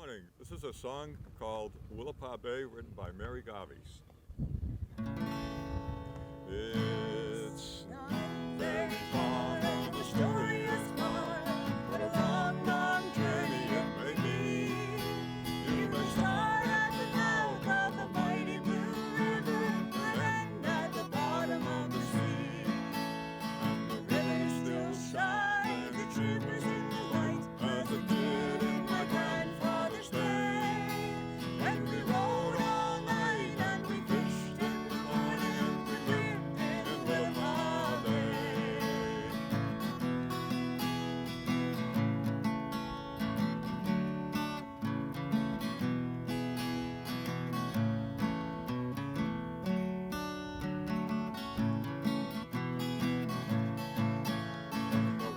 morning. This is a song called Willapa Bay, written by Mary Gavis. It's not very far from the story's part, but a long, long journey it may be. You may start at the mouth of the mighty Blue River and end at the bottom of the sea. And the river still shines, the shimmers in the light, as it did in my grandfather's day. When we rode all night and we fished in the morning, we lived in Willapa Bay.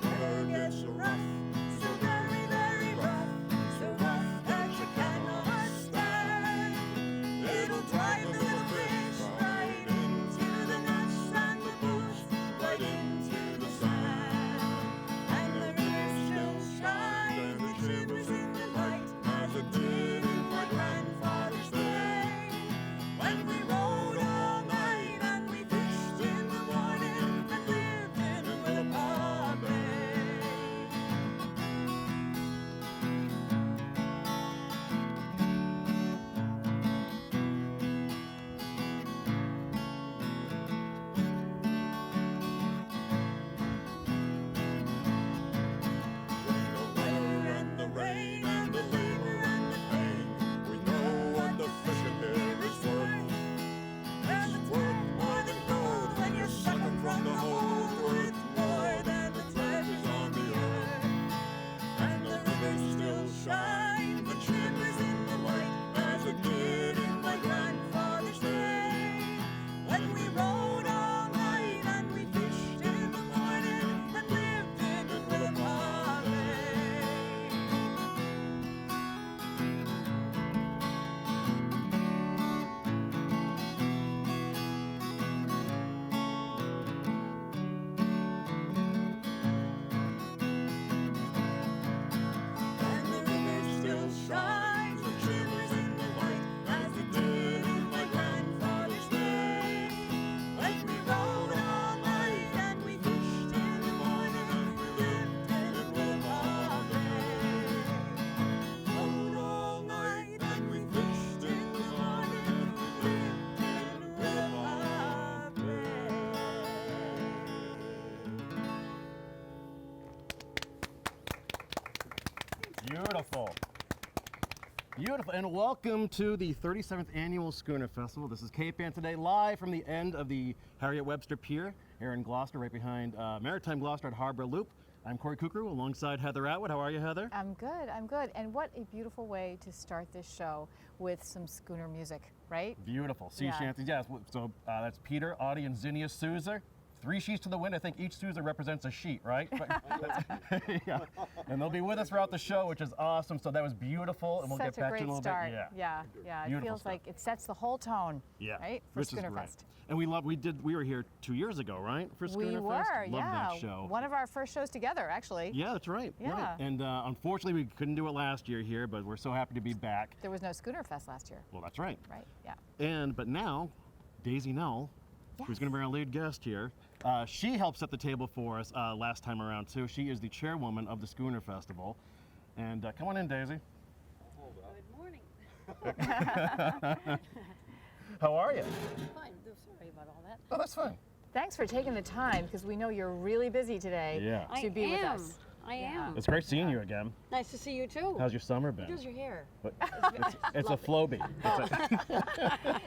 The weather gets so rough, so very, very rough, so rough that you cannot stand. It'll drive the little fish right into the nets and the boots right into the sand. And the river still shines, the shimmers in the light, as it did in my grandfather's day. When we rode all night and we fished in the morning and lived in Willapa Bay. The weather and the rain and the labor and the pain, we know what the fishing here is worth. It's worth more than gold when you're sucking from the hold, worth more than the treasures on the earth. And the river still shines, the shimmers in the light, as it did in my grandfather's day. When we rode all night and we fished in the morning and lived in Willapa Bay. And the river still shines, the shimmers in the light, as it did in my grandfather's day. When we rode all night and we fished in the morning, we lived in Willapa Bay. Rode all night and we fished in the morning, we lived in Willapa Bay. Beautiful. Beautiful. And welcome to the 37th Annual Schooner Festival. This is K-Pan today, live from the end of the Harriet Webster Pier here in Gloucester, right behind Maritime Gloucester at Harbor Loop. I'm Kory Curcuru alongside Heather Atwood. How are you, Heather? I'm good. And what a beautiful way to start this show with some schooner music, right? Beautiful. Sea Yeah. shanties. Yes. So that's Peter, Audie, and Zinnia Souza. 3 sheets to the wind. I think each Souza represents a sheet, right? Yeah. And they'll be with us throughout the show, which is awesome. So that was beautiful, and we'll Such get back a to it great in a little start. bit. Yeah. It Beautiful feels stuff. like it sets the whole tone, Yeah. right? For Which is Schooner great. Fest. And we were here 2 years ago, right? For Schooner We Fest. were, Love yeah. that show. One of our first shows together, actually. Yeah, that's right. Yeah. Right. And unfortunately, we couldn't do it last year here, but we're so happy to be back. There was no Schooner Fest last year, Well, that's right. right? Yeah. But now, Daisy Null, who's going to be our lead guest here, she helped set the table for us last time around too. She is the chairwoman of the Schooner Festival. And come on in, Daisy. Good morning. How are you? Fine. Sorry about all that. Oh, that's fine. Thanks for taking the time, because we know you're really busy today Yeah. to be with us. I am. It's great seeing you again. Nice to see you too. How's your summer How been? does your hair? What- It's a Flowbee.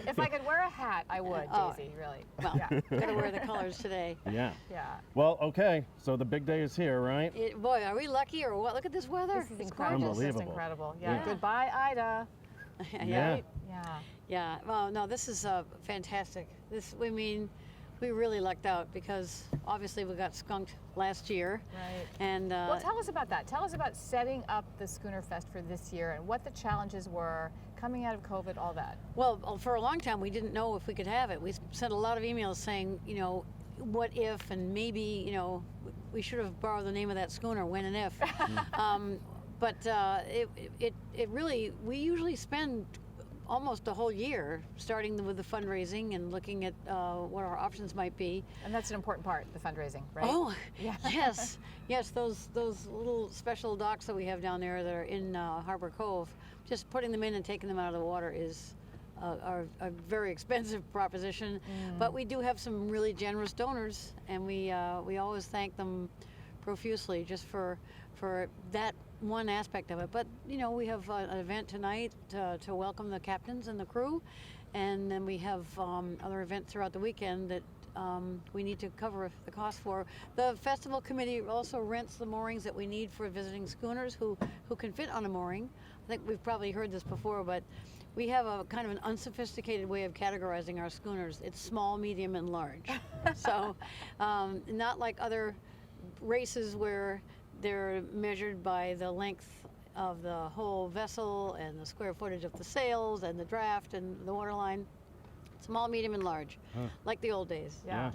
If I could wear a hat, I would, Oh. Daisy, really. Well, Yeah. gotta wear the colors today. Yeah. Yeah. Well, okay. So the big day is here, right? Boy, are we lucky or what? Look at this weather. This is It's incredible. gorgeous. This is Unbelievable. incredible. Yeah. Yeah. Goodbye, Ida. Yeah. Right? Yeah. Yeah. Well, no, this is fantastic. We really lucked out because obviously we got skunked last year. Right. And Well, tell us about that. Tell us about setting up the Schooner Fest for this year and what the challenges were coming out of COVID, all that. well, for a long time we didn't know if we could have it. We sent a lot of emails saying, what if, and maybe, we should have borrowed the name of that schooner, when and if. but it really, we usually spend almost a whole year starting with the fundraising and looking at what our options might be. And that's an important part, the fundraising, right? Oh, Yeah. yes, those little special docks that we have down there that are in Harbor Cove, just putting them in and taking them out of the water is a very expensive proposition. But we do have some really generous donors, and we always thank them profusely just for that one aspect of it. But you know, we have an event tonight to welcome the captains and the crew, and then we have other events throughout the weekend that we need to cover the cost for. The festival committee also rents the moorings that we need for visiting schooners who can fit on a mooring. I think we've probably heard this before, but we have a kind of an unsophisticated way of categorizing our schooners. It's small, medium, and large. So not like other races where they're measured by the length of the whole vessel and the square footage of the sails and the draft and the waterline. Small, medium, and large, like the old days. Yeah.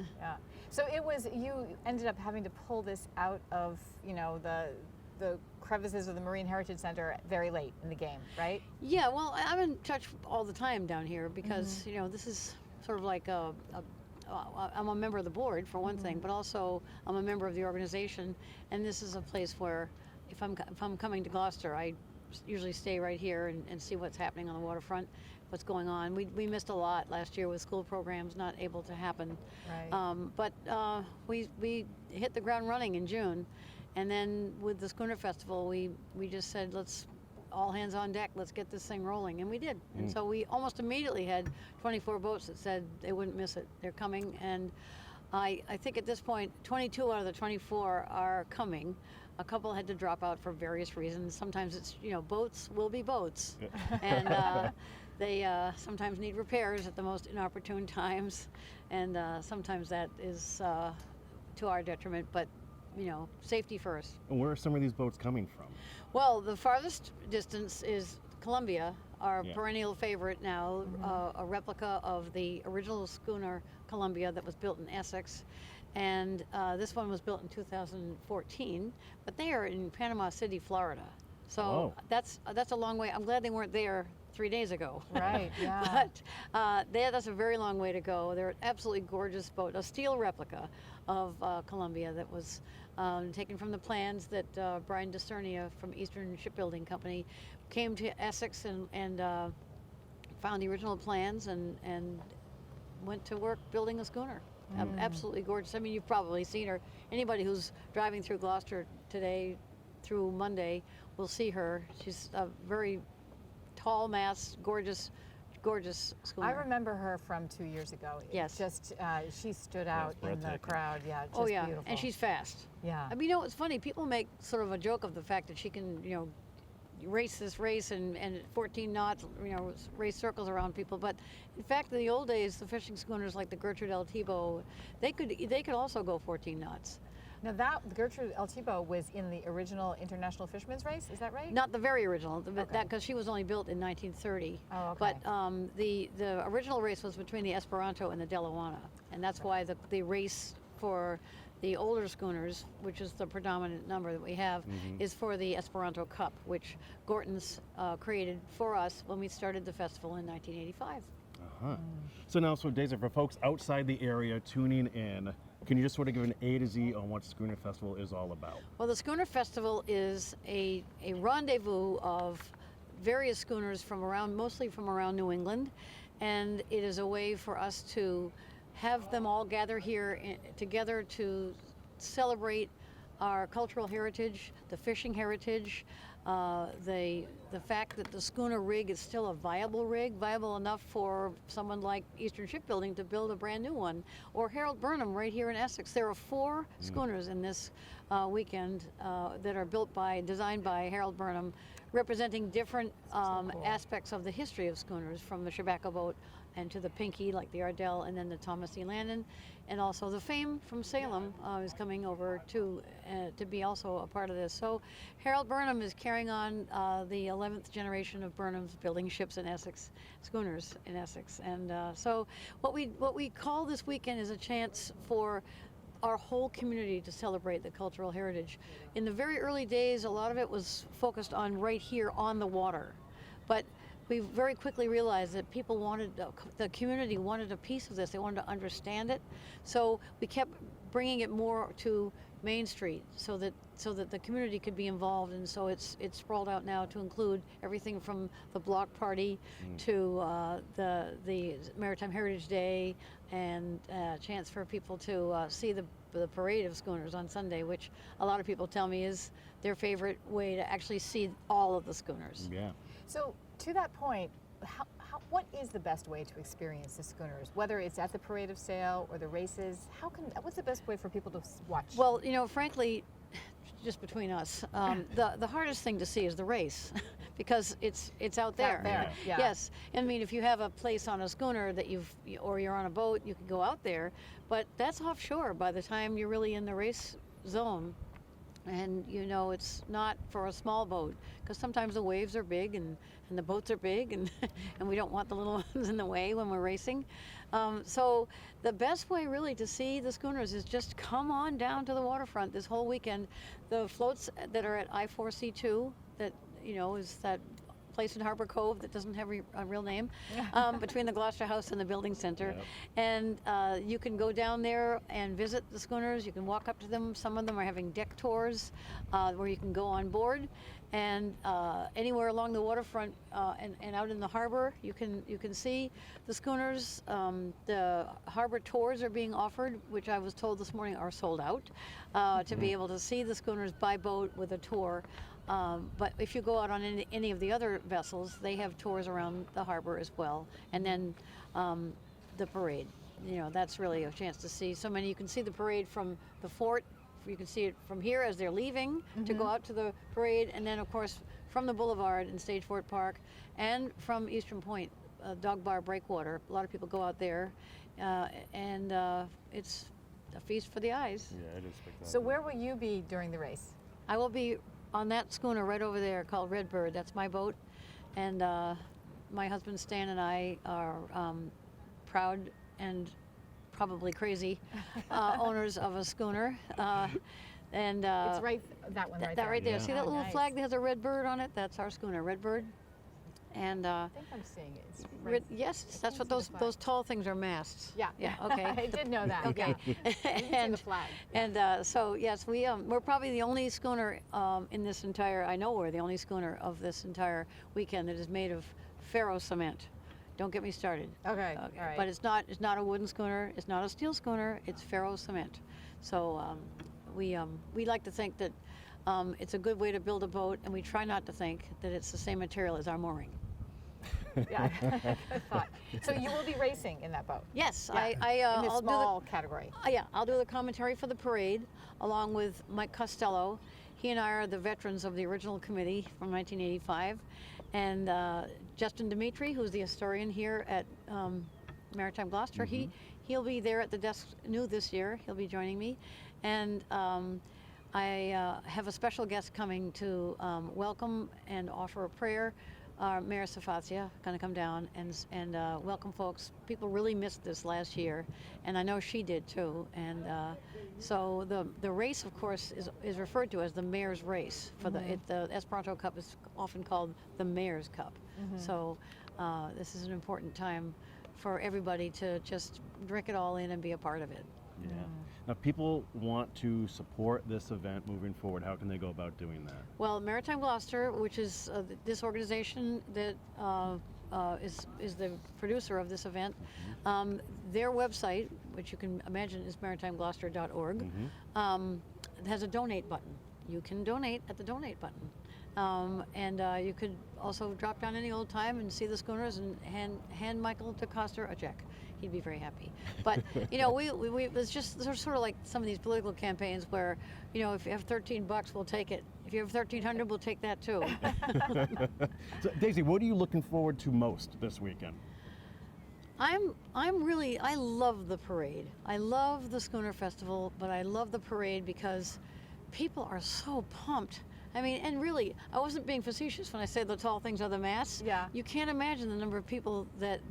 So it was, you ended up having to pull this out of, you know, the crevices of the Marine Heritage Center very late in the game, right? Yeah, well, I'm in touch all the time down here because, you know, this is sort of like I'm a member of the board for one thing, but also I'm a member of the organization, and this is a place where if I'm coming to Gloucester, I usually stay right here and see what's happening on the waterfront, what's going on. We missed a lot last year with school programs not able to happen, Right. but we hit the ground running in June, and then with the Schooner Festival, we just said, let's all hands on deck, let's get this thing rolling, and we did. And so we almost immediately had 24 boats that said they wouldn't miss it. They're coming, and I think at this point 22 out of the 24 are coming. A couple had to drop out for various reasons. Sometimes it's, you know, boats will be boats, and they sometimes need repairs at the most inopportune times, and sometimes that is to our detriment, but you know, safety first. And where are some of these boats coming from? Well, the farthest distance is Columbia, our perennial favorite now, a replica of the original schooner Columbia that was built in Essex. And this one was built in 2014, but they are in Panama City, Florida. So that's a long way. I'm glad they weren't there 3 days ago. Right, yeah. But that's a very long way to go. They're an absolutely gorgeous boat, a steel replica of Columbia that was taken from the plans that Brian Discernia from Eastern Shipbuilding Company came to Essex and found the original plans and went to work building a schooner. Absolutely gorgeous. I mean, you've probably seen her. Anybody who's driving through Gloucester today through Monday will see her. She's a very tall mast, gorgeous schooner. I remember her from 2 years ago. Yes. Just, she stood out in the breathtaking. crowd. Yeah, just Oh yeah, beautiful. and she's fast. Yeah. I mean, you know, it's funny. People make sort of a joke of the fact that she can, you know, race this race and at 14 knots, you know, race circles around people. But in fact, in the old days, the fishing schooners like the Gertrude El Tibo, they could also go 14 knots. Now that Gertrude El Tibo was in the original International Fisherman's Race, is that right? Not the very original, Okay. because she was only built in 1930. Oh, okay. But the original race was between the Esperanto and the Delawana, and that's why the race for the older schooners, which is the predominant number that we have, is for the Esperanto Cup, which Gorton's created for us when we started the festival in 1985. So now, Daisy, for folks outside the area tuning in, can you just sort of give an A to Z on what Schooner Festival is all about? Well, the Schooner Festival is a rendezvous of various schooners from around, mostly from around New England, and it is a way for us to have them all gather here together to celebrate our cultural heritage, the fishing heritage, the fact that the schooner rig is still a viable rig, viable enough for someone like Eastern Shipbuilding to build a brand new one, or Harold Burnham right here in Essex. There are 4 schooners in this weekend that are designed by Harold Burnham, representing different cool. aspects of the history of schooners, from the Shabaka boat and to the Pinky, like the Ardell, and then the Thomas E. Landon, and also the Fame from Salem is coming over to be also a part of this. So Harold Burnham is carrying on the 11th generation of Burnhams building ships in Essex, schooners in Essex, and so what we call this weekend is a chance for our whole community to celebrate the cultural heritage. In the very early days, a lot of it was focused on right here on the water, but we very quickly realized that people wanted, the community wanted a piece of this. They wanted to understand it, so we kept bringing it more to Main Street so that the community could be involved, and so it's sprawled out now to include everything from the block party to the Maritime Heritage Day, and a chance for people to see the parade of schooners on Sunday, which a lot of people tell me is their favorite way to actually see all of the schooners. Yeah. So to that point, what is the best way to experience the schooners? Whether it's at the parade of sail or the races, what's the best way for people to watch? Well, frankly, just between us, the hardest thing to see is the race, because it's out there. Out there, yeah. Yes, I mean, if you have a place on a schooner that or you're on a boat, you can go out there, but that's offshore by the time you're really in the race zone. And it's not for a small boat, because sometimes the waves are big and the boats are big, and we don't want the little ones in the way when we're racing. So the best way really to see the schooners is just come on down to the waterfront this whole weekend. The floats that are at I-4C2, that is that place in Harbor Cove that doesn't have a real name, between the Gloucester House and the Building Center. Yep. And you can go down there and visit the schooners. You can walk up to them. Some of them are having deck tours where you can go on board. And anywhere along the waterfront and out in the harbor, you can see the schooners. The harbor tours are being offered, which I was told this morning are sold out, to be able to see the schooners by boat with a tour. But if you go out on any of the other vessels, they have tours around the harbor as well. And then the parade, that's really a chance to see so many. You can see the parade from the fort. You can see it from here as they're leaving to go out to the parade. And then, of course, from the boulevard in Stage Fort Park and from Eastern Point, Dog Bar Breakwater. A lot of people go out there. And it's a feast for the eyes. Yeah, it is spectacular. So where will you be during the race? I will be on that schooner right over there called Redbird. That's my boat, and my husband Stan and I are proud and probably crazy owners of a schooner. And It's right, that one right there. that right there. Yeah. See that Oh, little nice. flag that has a red bird on it? That's our schooner, Redbird. And I think I'm seeing it. It's right. yes, I that's can't what see the those flag. tall things are masts. Yeah. Yeah. Okay. I did know that. Okay. Yeah. I didn't see the flag. And so yes, we're probably the only schooner in this entire. I know we're the only schooner of this entire weekend that is made of ferro cement. Don't get me started. Okay. All right. But it's not a wooden schooner. It's not a steel schooner. It's ferro cement. So we like to think that it's a good way to build a boat, and we try not to think that it's the same material as our mooring. Yeah. Good thought. So you will be racing in that boat. Yes, Yeah. In the I'll do small category. yeah, I'll do the commentary for the parade along with Mike Costello. He and I are the veterans of the original committee from 1985. And Justin Dimitri, who's the historian here at Maritime Gloucester, he'll be there at the desk new this year. He'll be joining me. And I have a special guest coming to welcome and offer a prayer. Mayor Safatia going to come down and welcome folks. People really missed this last year, and I know she did too. And so the race, of course, is referred to as the Mayor's Race. For the Esperanto Cup is often called the Mayor's Cup. So this is an important time for everybody to just drink it all in and be a part of it. Yeah. Now, if people want to support this event moving forward, how can they go about doing that? Well, Maritime Gloucester, which is this organization that is the producer of this event, their website, which you can imagine is maritimegloucester.org, has a donate button. You can donate at the donate button. And you could also drop down any old time and see the schooners and hand Michael DeCoster a check. He'd be very happy. But it's just sort of like some of these political campaigns where, if you have $13, we'll take it. If you have $1,300, we'll take that too. So, Daisy, what are you looking forward to most this weekend? I love the parade. I love the Schooner Festival, but I love the parade because people are so pumped. I mean, and really, I wasn't being facetious when I said the tall things are the masts. Yeah. You can't imagine the number of people that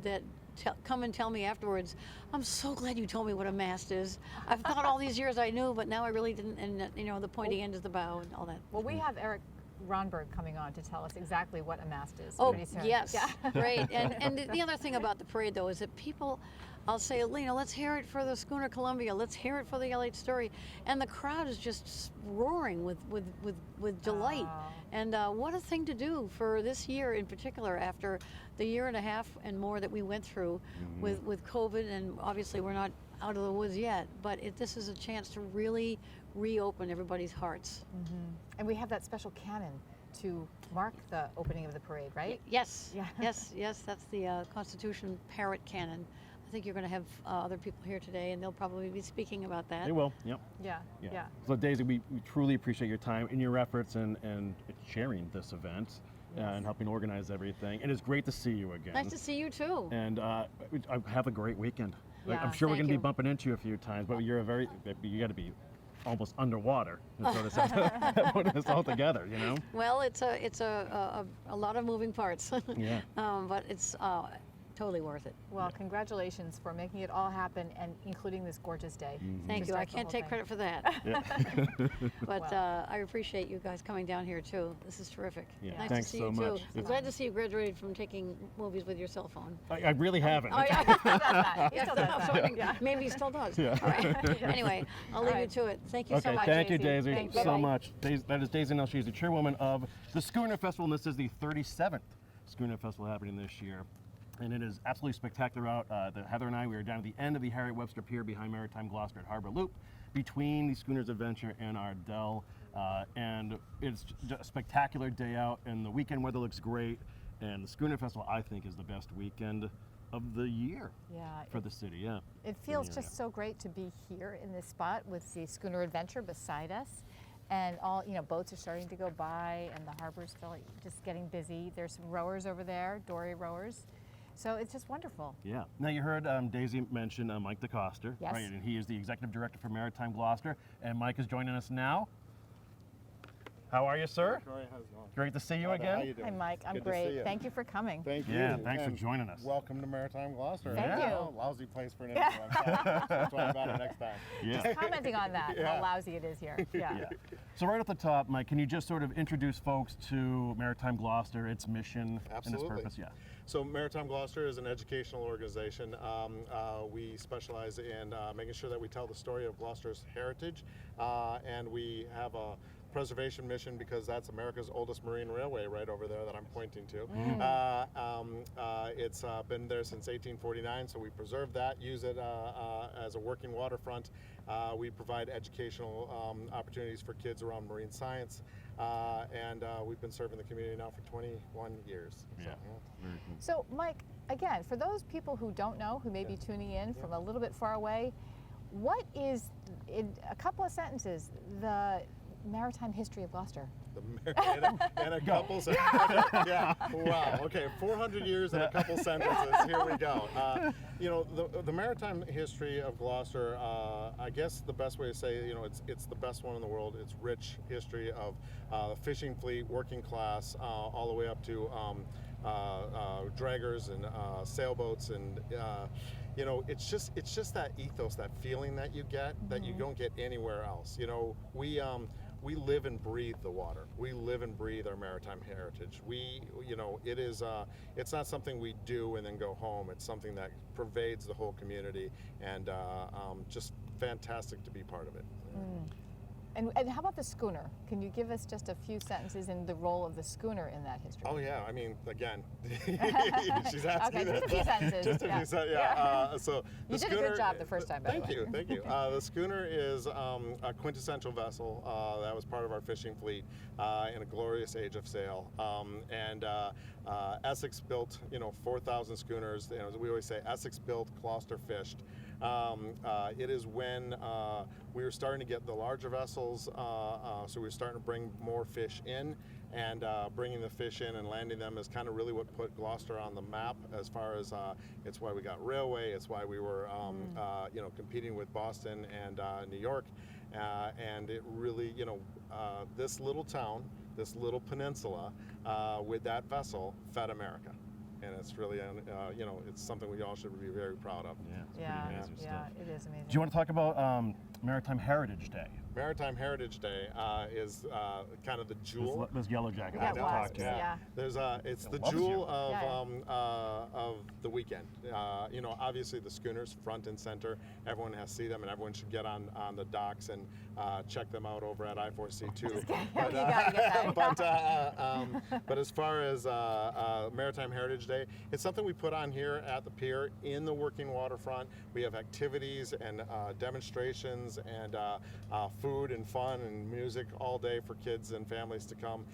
come and tell me afterwards, I'm so glad you told me what a mast is. I've thought all these years I knew, but now I really didn't. And you know, the pointy end is the bow and all that. Well, we have Eric Ronberg coming on to tell us exactly what a mast is Oh, pretty soon. yes, Yeah. great. And the other thing about the parade, though, is that people, I'll say, you know, let's hear it for the Schooner Columbia, let's hear it for the LH Story, and the crowd is just roaring with delight. Oh. And what a thing to do for this year in particular, after the year and a half and more that we went through with COVID, and obviously we're not out of the woods yet, but this is a chance to really reopen everybody's hearts. And we have that special cannon to mark the opening of the parade, right? Yes, Yeah. yes, that's the Constitution parrot cannon. I think you're going to have other people here today, and they'll probably be speaking about that. They will. Yep. Yeah. So Daisy, we truly appreciate your time and your efforts and sharing this event and helping organize everything. And it's great to see you again. Nice to see you too. And have a great weekend. Yeah, I'm sure we're thank going to be you. bumping into you a few times, but you got to be almost underwater and sort of putting this all together, you know? Well, it's a lot of moving parts. Yeah. But it's totally worth it. Well, congratulations for making it all happen and including this gorgeous day. Thank to you. I start the can't whole take thing. credit for that. Yeah. But Wow. I appreciate you guys coming down here too. This is terrific. Yeah, Nice thanks to see so you much. too. I'm glad to see you graduated from taking movies with your cell phone. I really haven't. Oh yeah. He still does that. He still does So, that. I mean, Yeah. maybe he still does. Yeah. All right. Anyway, I'll leave All you right. to it. Thank you so Okay, much. thank you, Daisy. Daisy, Thank you. so Bye-bye. much. That is Daisy Nell. She's the chairwoman of the Schooner Festival, and this is the 37th Schooner Festival happening this year. And it is absolutely spectacular out. Heather and I, we are down at the end of the Harriet Webster Pier behind Maritime Gloucester at Harbor Loop, between the Schooner's Adventure and Ardell. And it's just a spectacular day out, and the weekend weather looks great. And the Schooner Festival, I think, is the best weekend of the year Yeah. for the city, yeah. It feels area. just so great to be here in this spot with the Schooner Adventure beside us. And all, boats are starting to go by and the harbor's just getting busy. There's some rowers over there, dory rowers. So it's just wonderful. Yeah. Now you heard Daisy mention Mike DeCoster, Yes. right? And he is the executive director for Maritime Gloucester. And Mike is joining us now. How are you, sir? Kory, how's it going? Great to see you How again. you doing? Hi, Mike. I'm Good to great. see you. Thank you for coming. Thank you. Yeah, thanks for and joining us. Welcome to Maritime Gloucester. Thank Yeah. you. Lousy place for an intro. That's why about it next time. Yeah. Just commenting on that, how Yeah. lousy it is here. Yeah. Yeah. So right off the top, Mike, can you just sort of introduce folks to Maritime Gloucester, its mission and its Absolutely. purpose? Yeah. So Maritime Gloucester is an educational organization. We specialize in making sure that we tell the story of Gloucester's heritage, and we have a preservation mission because that's America's oldest marine railway right over there that I'm pointing to. It's been there since 1849, so we preserve that, use it as a working waterfront. We provide educational opportunities for kids around marine science, and we've been serving the community now for 21 years. Yeah. Very cool. So, Mike, again, for those people who don't know, who may be tuning in from a little bit far away, what is, in a couple of sentences, the maritime history of Gloucester? And a couple sentences. Yeah. Wow. Okay. 400 years and a couple sentences. Here we go. The maritime history of Gloucester. I guess the best way to say, it's the best one in the world. It's rich history of the fishing fleet, working class, all the way up to draggers and sailboats, and it's just that ethos, that feeling that you get that you don't get anywhere else. We live and breathe the water. We live and breathe our maritime heritage. It's not something we do and then go home. It's something that pervades the whole community, and just fantastic to be part of it. And how about the schooner? Can you give us just a few sentences in the role of the schooner in that history? Oh yeah, I mean, again, she's asking Okay, just that. a few sentences. Just a Yeah. few sentences. Yeah. So You the did a good schooner- job the first time, by the way. Thank you. The schooner is a quintessential vessel that was part of our fishing fleet in a glorious age of sail. Essex built, 4,000 schooners. We always say Essex built, Gloucester fished. It is when we were starting to get the larger vessels, so we were starting to bring more fish in, and bringing the fish in and landing them is kind of really what put Gloucester on the map, as far as it's why we got railway, it's why we were competing with Boston and New York, and it really, this little town, this little peninsula, with that vessel fed America. and it's really, you know, it's something we all should be very proud of. Yeah, it's Yeah, pretty amazing yeah, stuff. it is amazing. Do you want to talk about Maritime Heritage Day? Maritime Heritage Day is kind of the jewel. This yellow jacket. We got I have to talk wasps, to. yeah. There's it's the loves jewel you. of the weekend. You know, obviously the schooners front and center. Everyone has to see them, and everyone should get on the docks and check them out over at I4C2. You gotta get that. But as far as Maritime Heritage Day, it's something we put on here at the pier in the working waterfront. We have activities and demonstrations and food and fun and music all day for kids and families to come.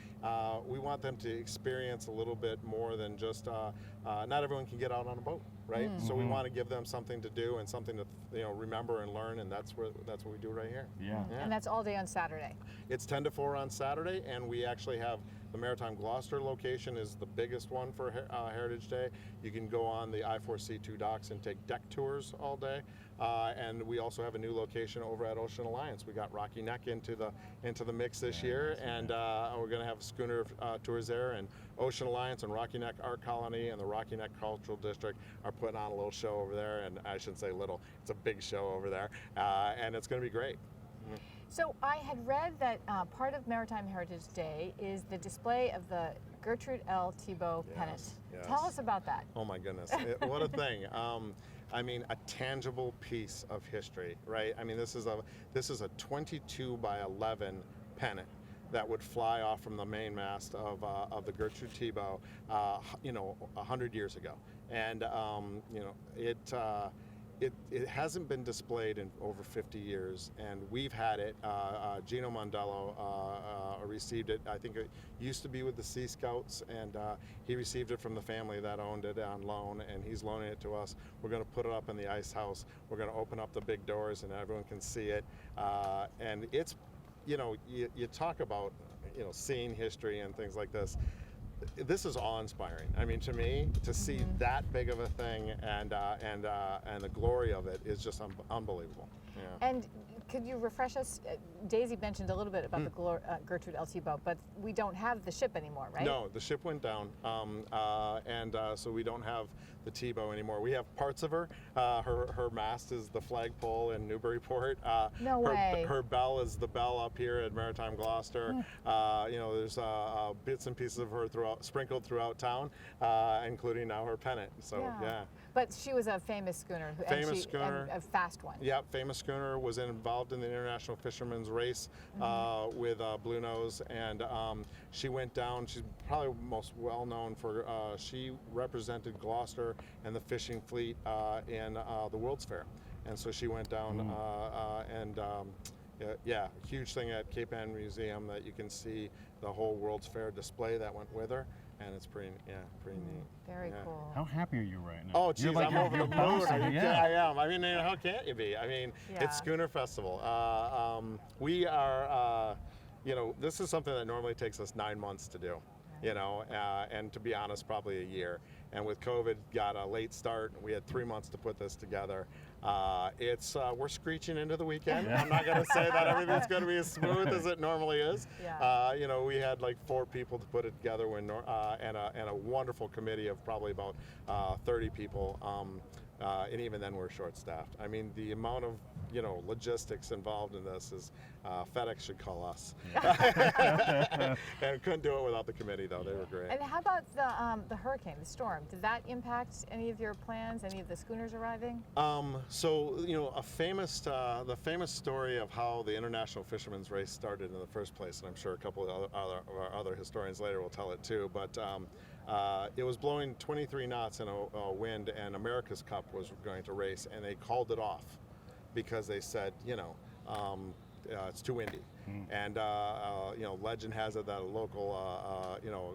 We want them to experience a little bit more than just, not everyone can get out on a boat, right? So we want to give them something to do and something to, you know, remember and learn, and that's what we do right here. Yeah. And that's all day on Saturday. It's 10 to 4 on Saturday, and we actually have the Maritime Gloucester location is the biggest one for Heritage Day. You can go on the I4C2 docks and take deck tours all day. And we also have a new location over at Ocean Alliance. We got Rocky Neck into the mix this year, and we're going to have schooner tours there. And Ocean Alliance and Rocky Neck Art Colony and the Rocky Neck Cultural District are putting on a little show over there. And I shouldn't say little; it's a big show over there, and it's going to be great. So I had read that part of Maritime Heritage Day is the display of the Gertrude L. Thibault pennant. Yes. Tell us about that. Oh my goodness, what a thing. I mean, a tangible piece of history, right? I mean, this is a 22 by 11 pennant that would fly off from the mainmast of the Gertrude Thibault, you know, 100 years ago. And, you know, it hasn't been displayed in over 50 years, and we've had it. Gino Mondello received it. I think it used to be with the Sea Scouts, and he received it from the family that owned it on loan, and he's loaning it to us. We're going to put it up in the ice house. We're going to open up the big doors, and everyone can see it. And it's, you know, you talk about, you know, seeing history and things like this. This is awe-inspiring. I mean, to me, to see that big of a thing and the glory of it is just unbelievable. Yeah. And could you refresh us? Daisy mentioned a little bit about the Gertrude L. Thibault, but we don't have the ship anymore, right? No, the ship went down, so we don't have the Thibault anymore. We have parts of her. Her mast is the flagpole in Newburyport. No way. Her bell is the bell up here at Maritime Gloucester. You know, there's bits and pieces of her sprinkled throughout town, including now her pennant. So yeah. But she was a famous schooner. Schooner. And a fast one. Yep, famous schooner, was involved in the International Fisherman's Race with Blue Nose, and she went down. She's probably most well known for, she represented Gloucester and the fishing fleet in the World's Fair. And so she went down yeah, huge thing at Cape Ann Museum that you can see the whole World's Fair display that went with her. And it's pretty neat. Very cool. How happy are you right now? Oh, geez, You're like, I'm over the moon. yeah. I am. I mean, how can't you be? I mean, it's Schooner Festival. We are, you know, this is something that normally takes us 9 months to do, you know, and to be honest, probably a year. And with COVID, got a late start. We had 3 months to put this together. We're screeching into the weekend. I'm not going to say that everything's going to be as smooth as it normally is. You know, we had like 4 people to put it together and a wonderful committee of probably about 30 people. And even then we're short-staffed. I mean, the amount of, you know, logistics involved in this is, FedEx should call us. And couldn't do it without the committee, though. They were great. And how about the hurricane, the storm? Did that impact any of your plans, any of the schooners arriving? So, you know, the famous story of how the International Fisherman's Race started in the first place, and I'm sure a couple of other historians later will tell it too, but it was blowing 23 knots in a wind, and America's Cup was going to race, and they called it off because they said, you know, it's too windy. And, you know, legend has it that a local, you know,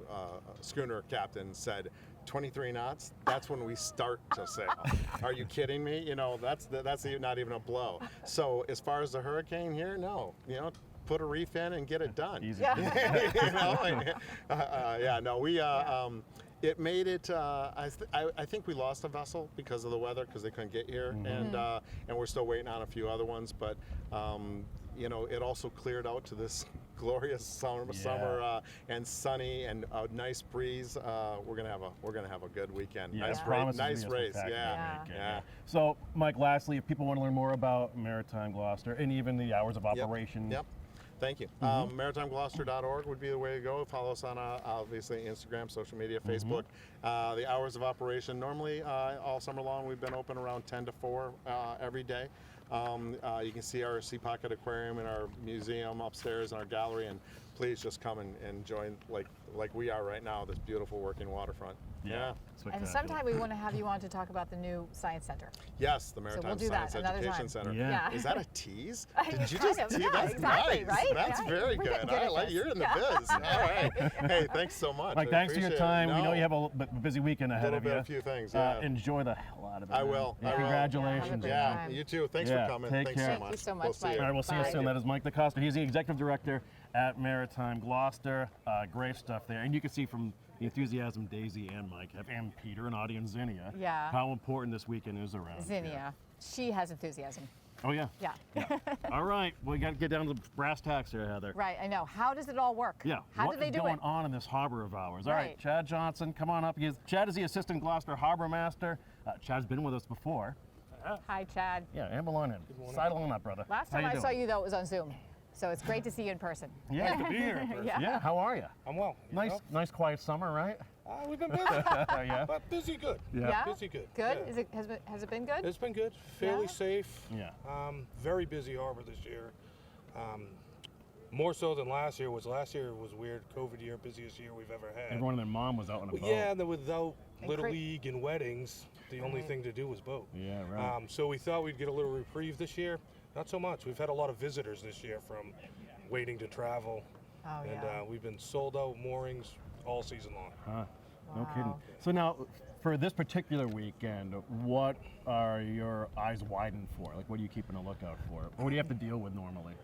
schooner captain said, 23 knots, that's when we start to sail. Are you kidding me? You know, that's not even a blow. So as far as the hurricane here, no, you know, put a reef in and get it done. Easy. You know, it made it. I think we lost a vessel because of the weather, because they couldn't get here, and we're still waiting on a few other ones. But you know, it also cleared out to this glorious summer, and sunny and a nice breeze. We're gonna have a good weekend. Yeah, Nice it race, promises to nice be a race. spectacular Yeah. weekend, Yeah. So, Mike, lastly, if people want to learn more about Maritime Gloucester and even the hours of operation. Yep. Thank you. MaritimeGloucester.org would be the way to go. Follow us on obviously Instagram, social media, Facebook. The hours of operation, normally all summer long, we've been open around 10 to 4 every day. You can see our Sea Pocket Aquarium in our museum upstairs in our gallery, and please just come and join like we are right now, this beautiful working waterfront. Yeah. And sometime we want to have you on to talk about the new Science Center. Yes, the Maritime we'll do Science that another Education time. Center. Yeah. Is that a tease? Kind Did you of, just yeah, tease? That's exactly, nice. right? That's Right. very We're good. getting good I at like this. you're in the Yeah. biz. All right. Hey, thanks so much. Mike, I thanks for your appreciate it. time. We know No, you have a busy weekend ahead of you. a few things. Yeah. Enjoy the hell out of it. I man. will. Yeah, I will. Congratulations. great Yeah, time. you too. Thanks Yeah, for coming. take Thanks care. so much. Thank you so much. We'll see Bye. you. All right, we'll see you Bye. soon. That is Mike DeCosta. He's the executive director at Maritime Gloucester. Great stuff there. And you can see from the enthusiasm Daisy and Mike have, and Peter and Audie and Zinnia, Yeah. how important this weekend is around here. Zinnia, she has enthusiasm. Oh, yeah. Yeah. All right, we got to get down to the brass tacks here, Heather. Right, I know. How does it all work? Yeah. How what do they is do going it? on in this harbor of ours? All right, Right. Chad Johnson, come on up. Chad is the assistant Gloucester harbor master. Chad's been with us before. Hi, Chad. Yeah, amble on in. Sidle on up, brother. Last How time you I doing? saw you, though, it was on Zoom. So it's great to see you in person. Yeah, To be here in person. Yeah. yeah. How are you? I'm well. Nice, quiet summer, right? We've been busy, Yeah. but busy good. Yeah? Busy good. Good? Yeah. Has it been good? It's been good. Fairly Yeah? safe. Yeah. Very busy harbor this year. More so than last year. Last year was weird. COVID year, busiest year we've ever had. Everyone and their mom was out on a boat. Yeah, and then without And Little cra- League and weddings, the only Right. thing to do was boat. Yeah, right. So we thought we'd get a little reprieve this year. Not so much. We've had a lot of visitors this year from waiting to travel. Oh, And yeah. we've been sold out moorings all season long. Huh. No kidding. Wow. So now, for this particular weekend, what are your eyes widened for? Like, what are you keeping a lookout for? What do you have to deal with normally?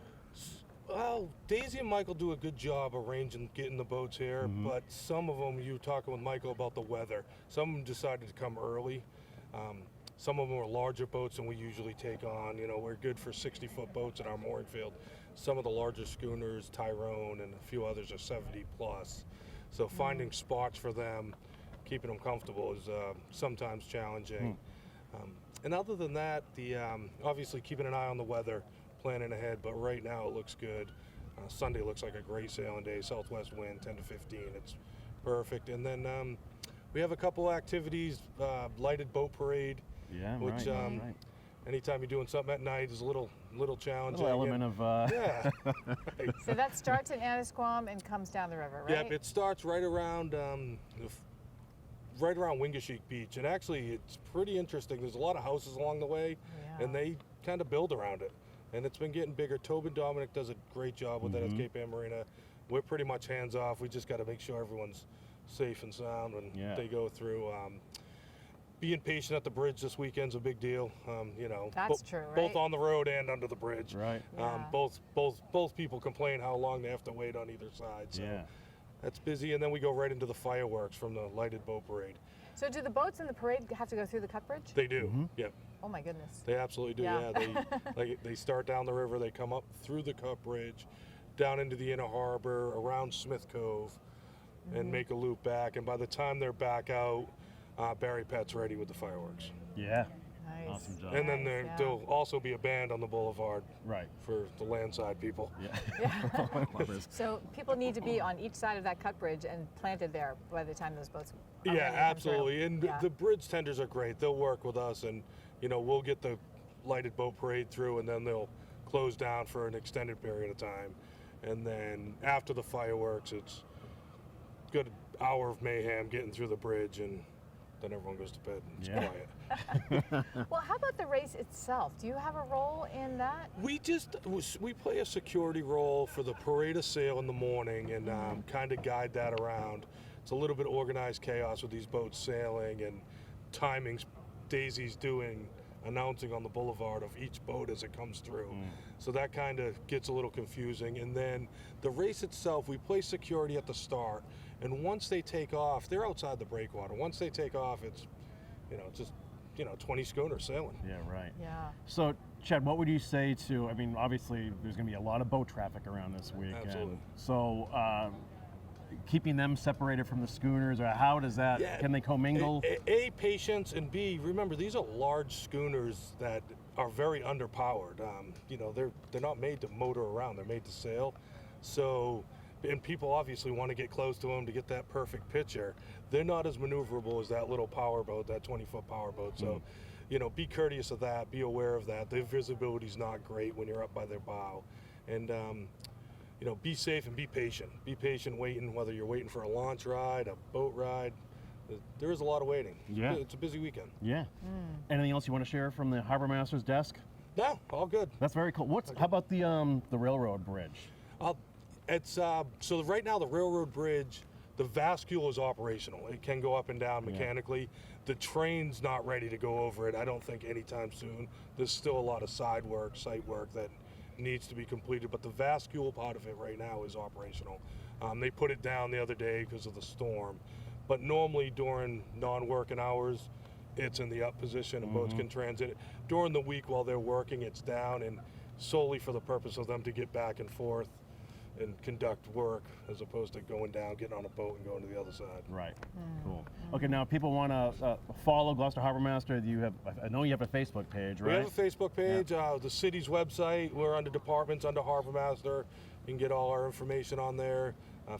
Well, Daisy and Michael do a good job arranging getting the boats here, but some of them, you were talking with Michael about the weather. Some of them decided to come early. Some of them are larger boats than we usually take on. You know, we're good for 60-foot boats in our mooring field. Some of the larger schooners, Tyrone, and a few others are 70 plus. So finding spots for them, keeping them comfortable is sometimes challenging. And other than that, the obviously keeping an eye on the weather, planning ahead, but right now it looks good. Sunday looks like a great sailing day, southwest wind 10 to 15, it's perfect. And then we have a couple activities, lighted boat parade, Yeah, which right. anytime you're doing something at night is a little challenging. Little element of Yeah. So that starts in Annisquam and comes down the river, right? Yep, it starts right around Wingasheek Beach, and actually it's pretty interesting. There's a lot of houses along the way, and they kind of build around it, and it's been getting bigger. Tobin Dominic does a great job with it at Cape Ann Marina. We're pretty much hands off. We just got to make sure everyone's safe and sound when they go through. Being patient at the bridge this weekend's a big deal. You know, That's true, right? both on the road and under the bridge. Right. Yeah. Both people complain how long they have to wait on either side. So Yeah. that's busy, and then we go right into the fireworks from the lighted boat parade. So do the boats in the parade have to go through the cut bridge? They do. Yep. Oh my goodness. They absolutely do. Yeah. Yeah. They start down the river. They come up through the cut bridge, down into the inner harbor, around Smith Cove, and make a loop back. And by the time they're back out, Barry Pett's ready with the fireworks. Yeah. Nice. Awesome job. And then Nice, yeah. there'll also be a band on the boulevard Right. for the landside people. Yeah. So people need to be on each side of that cut bridge and planted there by the time those boats are Yeah, ready to come through. absolutely. And Yeah. the bridge tenders are great. They'll work with us, and you know, we'll get the lighted boat parade through, and then they'll close down for an extended period of time. And then after the fireworks, it's a good hour of mayhem getting through the bridge, and then everyone goes to bed and it's Yeah. quiet. Well, how about the race itself? Do you have a role in that? We play a security role for the parade of sail in the morning, and kind of guide that around. It's a little bit organized chaos with these boats sailing and timings. Daisy's announcing on the boulevard of each boat as it comes through. So that kind of gets a little confusing. And then the race itself, we play security at the start, and once they take off, they're outside the breakwater. Once they take off, it's just 20 schooners sailing. Yeah, right. Yeah. So, Chad, what would you say to, I mean, obviously there's going to be a lot of boat traffic around this weekend. Absolutely. So keeping them separated from the schooners, or how does that, can they commingle? A, patience, and B, remember, these are large schooners that are very underpowered. You know, they're not made to motor around, they're made to sail. So, and people obviously want to get close to them to get that perfect picture. They're not as maneuverable as that little power boat, that 20-foot power boat. So, you know, be courteous of that, be aware of that. Their visibility's not great when you're up by their bow. And, you know, be safe and be patient. Be patient waiting, whether you're waiting for a launch ride, a boat ride. There is a lot of waiting. Yeah. It's a busy weekend. Yeah. Anything else you want to share from the Harbor Master's desk? No, all good. That's very cool. How about the railroad bridge? It's so right now the railroad bridge, the vascule is operational. It can go up and down mechanically. The train's not ready to go over it, I don't think, anytime soon. There's still a lot of site work that needs to be completed, but the vascule part of it right now is operational. They put it down the other day because of the storm, but normally during non-working hours, it's in the up position and boats can transit it. During the week while they're working, it's down, and solely for the purpose of them to get back and forth and conduct work, as opposed to going down, getting on a boat and going to the other side. Right. Cool. Okay, now if people want to follow Gloucester Harbor Master, I know you have a Facebook page, right? We have a Facebook page, the city's website. We're under departments, under Harbor Master. You can get all our information on there.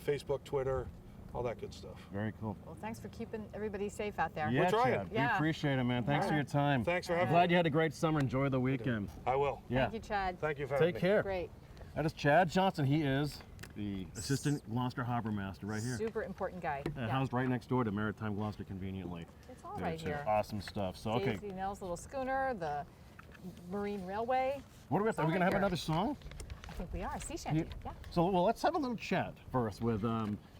Facebook, Twitter, all that good stuff. Very cool. Well, thanks for keeping everybody safe out there. Yeah, We're trying. Chad, we Yeah. appreciate it, man. Thanks for your time. Thanks for I'm having glad me. you had a great summer. Enjoy the weekend. I will. Yeah. Thank you, Chad. Thank you for having Take me. care. Great. That is Chad Johnson. He is the Assistant Gloucester Harbor Master right here. Super important guy. Housed right next door to Maritime Gloucester conveniently. It's all There right too. here. Awesome stuff. So, okay. Daisy Nell's little schooner, the Marine Railway. What are we, all are we going to right have here. another song? I think we are. Sea shanty. Yeah. So, well, let's have a little chat first with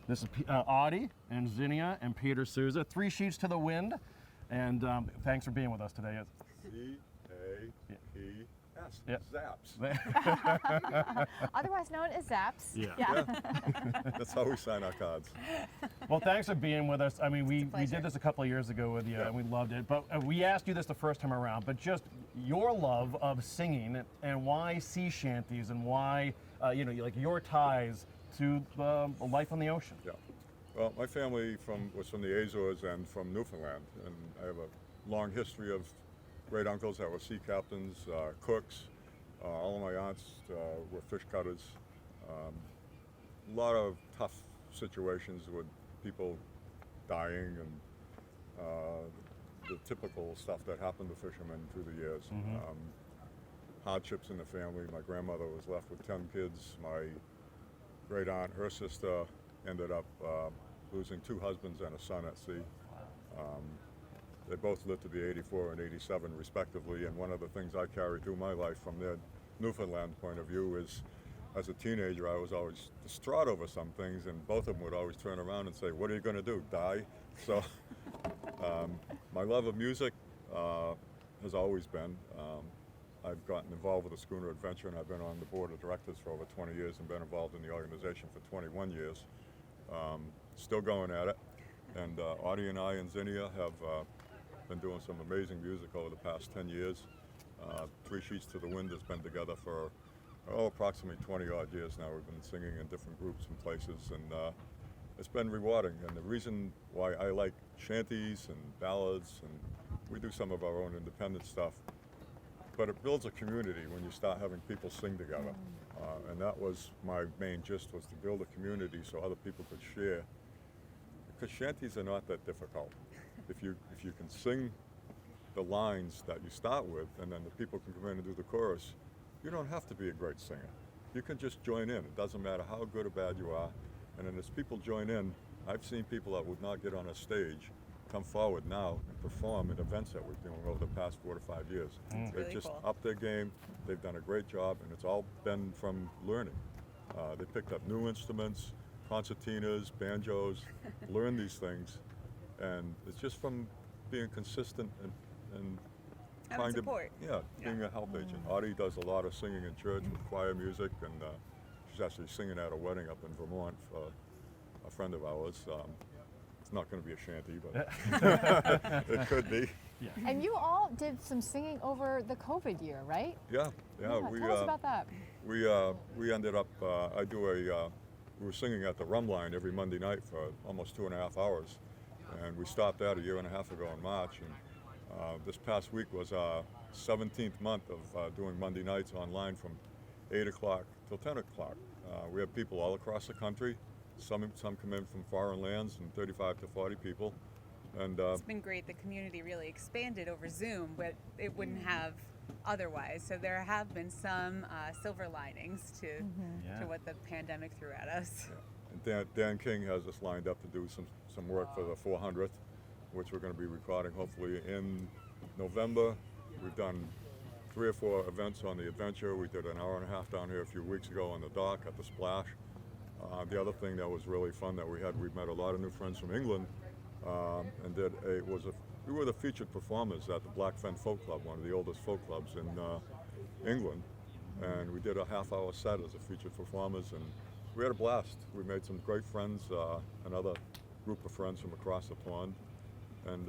this is Audie and Zinnia and Peter Souza. 3 Sheets to the Wind. And thanks for being with us today. Z-A-P-S. Yep. Zaps. Otherwise known as Zaps. Yeah. That's how we sign our cards. Well, thanks for being with us. I mean, we pleasure. did this a couple of years ago with you, and we loved it. But we asked you this the first time around, but just your love of singing and why sea shanties and why, like your ties to life on the ocean. Yeah. Well, my family was from the Azores and from Newfoundland, and I have a long history of great uncles that were sea captains, cooks. All of my aunts were fish cutters. A lot of tough situations with people dying and the typical stuff that happened to fishermen through the years. Hardships in the family. My grandmother was left with 10 kids. My great aunt, her sister, ended up losing 2 husbands and a son at sea. They both lived to be 84 and 87 respectively, and one of the things I carry through my life from their Newfoundland point of view is, as a teenager, I was always distraught over some things, and both of them would always turn around and say, "What are you going to do, die?" So my love of music has always been. I've gotten involved with the Schooner Adventure, and I've been on the board of directors for over 20 years and been involved in the organization for 21 years. Still going at it. And Audie and I and Zinnia have been doing some amazing music over the past 10 years. 3 Sheets to the Wind has been together for approximately 20 odd years now. We've been singing in different groups and places, and it's been rewarding. And the reason why I like shanties and ballads, and we do some of our own independent stuff, but it builds a community when you start having people sing together. And that was my main gist, was to build a community so other people could share. Because shanties are not that difficult. If you can sing the lines that you start with, and then the people can come in and do the chorus, you don't have to be a great singer. You can just join in. It doesn't matter how good or bad you are. And then as people join in, I've seen people that would not get on a stage come forward now and perform in events that we're doing over the past 4 to 5 years. They've really just cool. upped their game. They've done a great job, and it's all been from learning. They picked up new instruments, concertinas, banjos, learned these things, and it's just from being consistent and Having trying support. to, being a help agent. Audie does a lot of singing in church with choir music, and she's actually singing at a wedding up in Vermont for a friend of ours. It's not going to be a shanty, but it could be. And you all did some singing over the COVID year, right? Yeah. Tell us about that. We ended up. We were singing at the Rum Line every Monday night for almost 2.5 hours, and we stopped that a year and a half ago in March. And this past week was our 17th month of doing Monday nights online from 8 o'clock till 10 o'clock. We have people all across the country. Some come in from foreign lands, and 35 to 40 people. And it's been great. The community really expanded over Zoom, but it wouldn't have otherwise. So there have been some silver linings to what the pandemic threw at us. Yeah. And Dan King has us lined up to do some work for the 400th, which we're going to be recording hopefully in November. We've done 3 or 4 events on the Adventure. We did an hour and a half down here a few weeks ago on the dock at the Splash. The other thing that was really fun that we met a lot of new friends from England, and we were the featured performers at the Blackfen Folk Club, one of the oldest folk clubs in England, and we did a half-hour set as a featured performers, and we had a blast. We made some great friends, another group of friends from across the pond, and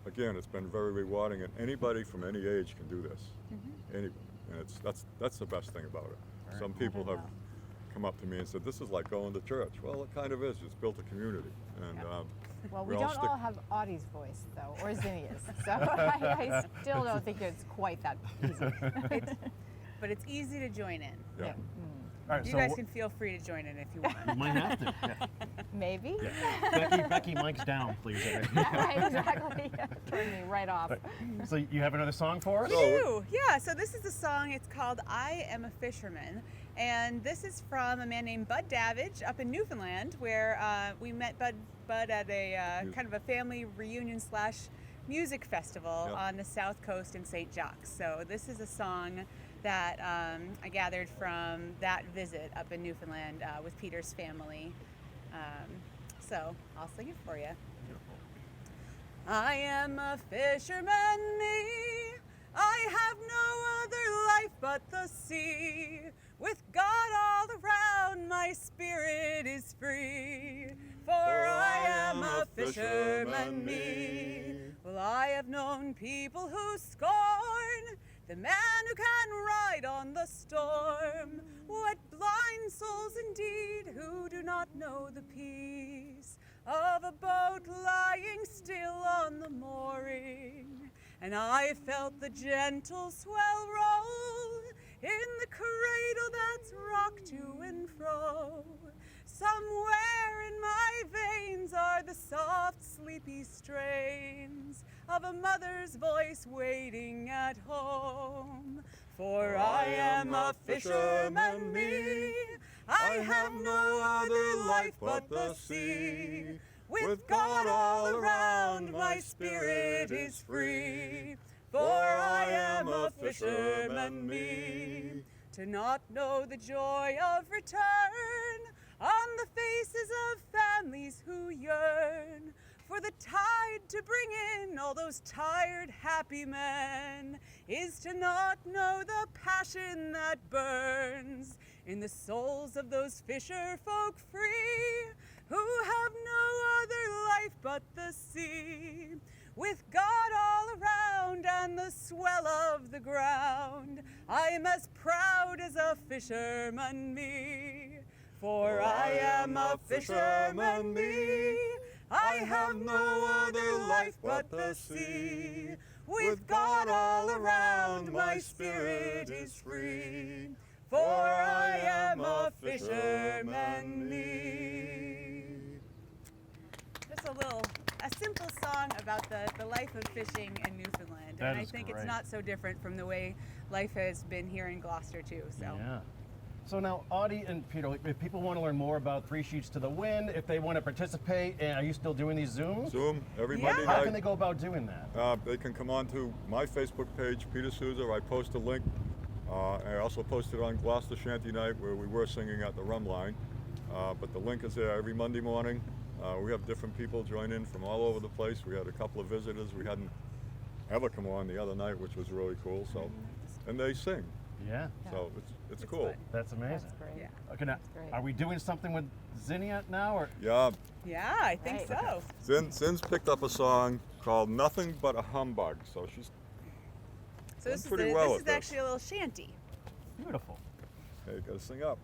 again, it's been very rewarding, and anybody from any age can do this. Anyone, and that's the best thing about it. Some people have come up to me and said, "This is like going to church." Well, it kind of is. It's built a community, and well, we don't all have Audie's voice though, or Zinnia's, so I still don't think it's quite that easy. But it's easy to join in. Yeah. All right, You guys can feel free to join in if you want. You might have to. Yeah. Maybe. Becky, mic's down, please. Right, exactly. Turn me right off. So you have another song for us? We do, yeah. So this is a song, it's called I Am a Fisherman. And this is from a man named Bud Davidge up in Newfoundland, where we met Bud at a kind of a family reunion / music festival on the south coast in St. Jacques. So this is a song that I gathered from that visit up in Newfoundland with Peter's family. So I'll sing it for you. I am a fisherman, me. I have no other life but the sea. With God all around, my spirit is free. For I am a fisherman, me. Well, I have known people who scorn the man who can ride on the storm. What blind souls indeed who do not know the peace of a boat lying still on the mooring. And I felt the gentle swell roll in the cradle that's rocked to and fro. Somewhere in my veins are the soft, sleepy strains of a mother's voice waiting at home. For I am a fisherman, me. I have no other life but the sea. With God all around, my spirit is free. For I am a fisherman, me. To not know the joy of return on the faces of families who yearn for the tide to bring in all those tired, happy men is to not know the passion that burns in the souls of those fisher folk free who have no other life but the sea. With God all around and the swell of the ground, I am as proud as a fisherman, me. For I am a fisherman, me. I have no other life but the sea. With God all around, my spirit is free. For I am a fisherman, me. Just a simple song about the life of fishing in Newfoundland. That And I is think great. it's not so different from the way life has been here in Gloucester too. So. Yeah. So now, Audie and Peter, if people want to learn more about Three Sheets to the Wind, if they want to participate, and are you still doing these Zooms? Zoom every Yeah. Monday How night. can they go about doing that? They can come on to my Facebook page, Peter Souza. I post a link. I also posted on Gloucester Shanty Night where we were singing at the Rum Line. But the link is there every Monday morning. We have different people join in from all over the place. We had a couple of visitors we hadn't ever come on the other night, which was really cool. So, and they sing. Yeah, So it's cool. fun. that's amazing. That's great. Yeah. Okay, now, great. are we doing something with Zinnia now, or? Yeah, Yeah, I think Right. so. Zin's picked up a song called "Nothing But a Humbug," so she's So this is, pretty well this at is this. actually a little shanty. Beautiful. hey, gotta sing up.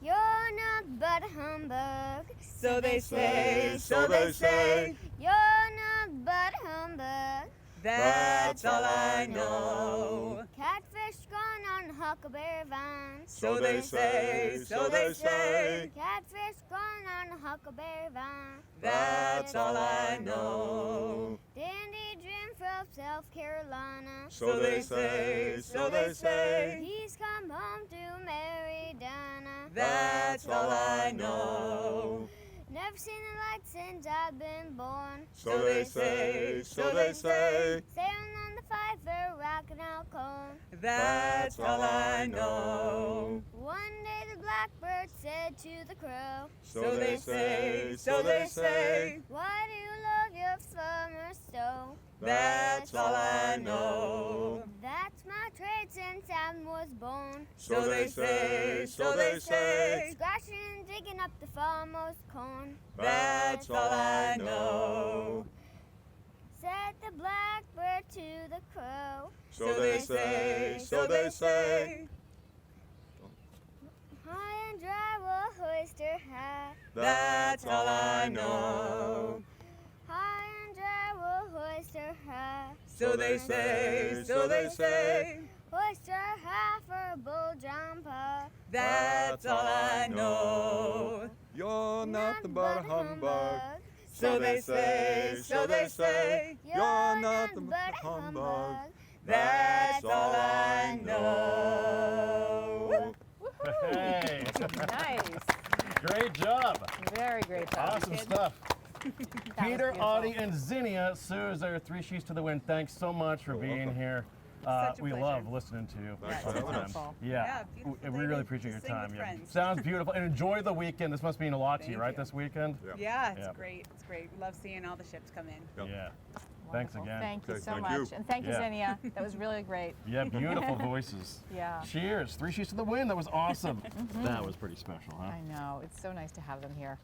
You're not but a humbug. So they say, so they say. You're not but a humbug. That's all I know. Catfish gone on the huckleberry vine. So they say, so they say. Catfish gone on the huckleberry vine. That's all I know. Dandy Jim from South Carolina. So they say, so they say. He's come home to marry Dinah. That's all I know. Never seen the light since I've been born. So they say, so they say. Sailing on the Pfeiffer, rocking out corn. That's all I know. One day the blackbird said to the crow, So they say, so they say. why do you love your summer so? That's all I know. That's my trade since I was born. So they say, so they say. Scratching and digging up the farmer's corn. That's all I know. Said the blackbird to the crow, So they say, so they say. high and dry will hoist her high. That's all I know. High and dry will hoist her high. So they say, so they say. Hoist her high for a bull jumper. That's all I know. You're nothing but a humbug. So they say, so they say. You're nothing but a humbug. That's all I know. Hey, Nice. great job. Very great job. Awesome stuff. That Peter, was beautiful. Audie, and Zinnia, Suzer, Three Sheets to the Wind, thanks so much for being welcome. here. Such a We pleasure. love listening to you. Thanks all for the having time. us. Wonderful. Yeah, Yeah, beautiful we really lady appreciate to your sing time. with Yeah. friends. Sounds beautiful. And enjoy the weekend. This must mean a lot to you, Thank right, you. this weekend? Yeah, it's Yeah. great. It's great. We love seeing all the ships come in. Yep. Yeah. Thanks Wonderful. again. Thank you Okay, so thank much. you. And thank you, Yeah. Zinnia. That was really great. Yeah, beautiful voices. Yeah. Cheers. Three Sheets to the Wind. That was awesome. That was pretty special, huh? I know. It's so nice to have them here.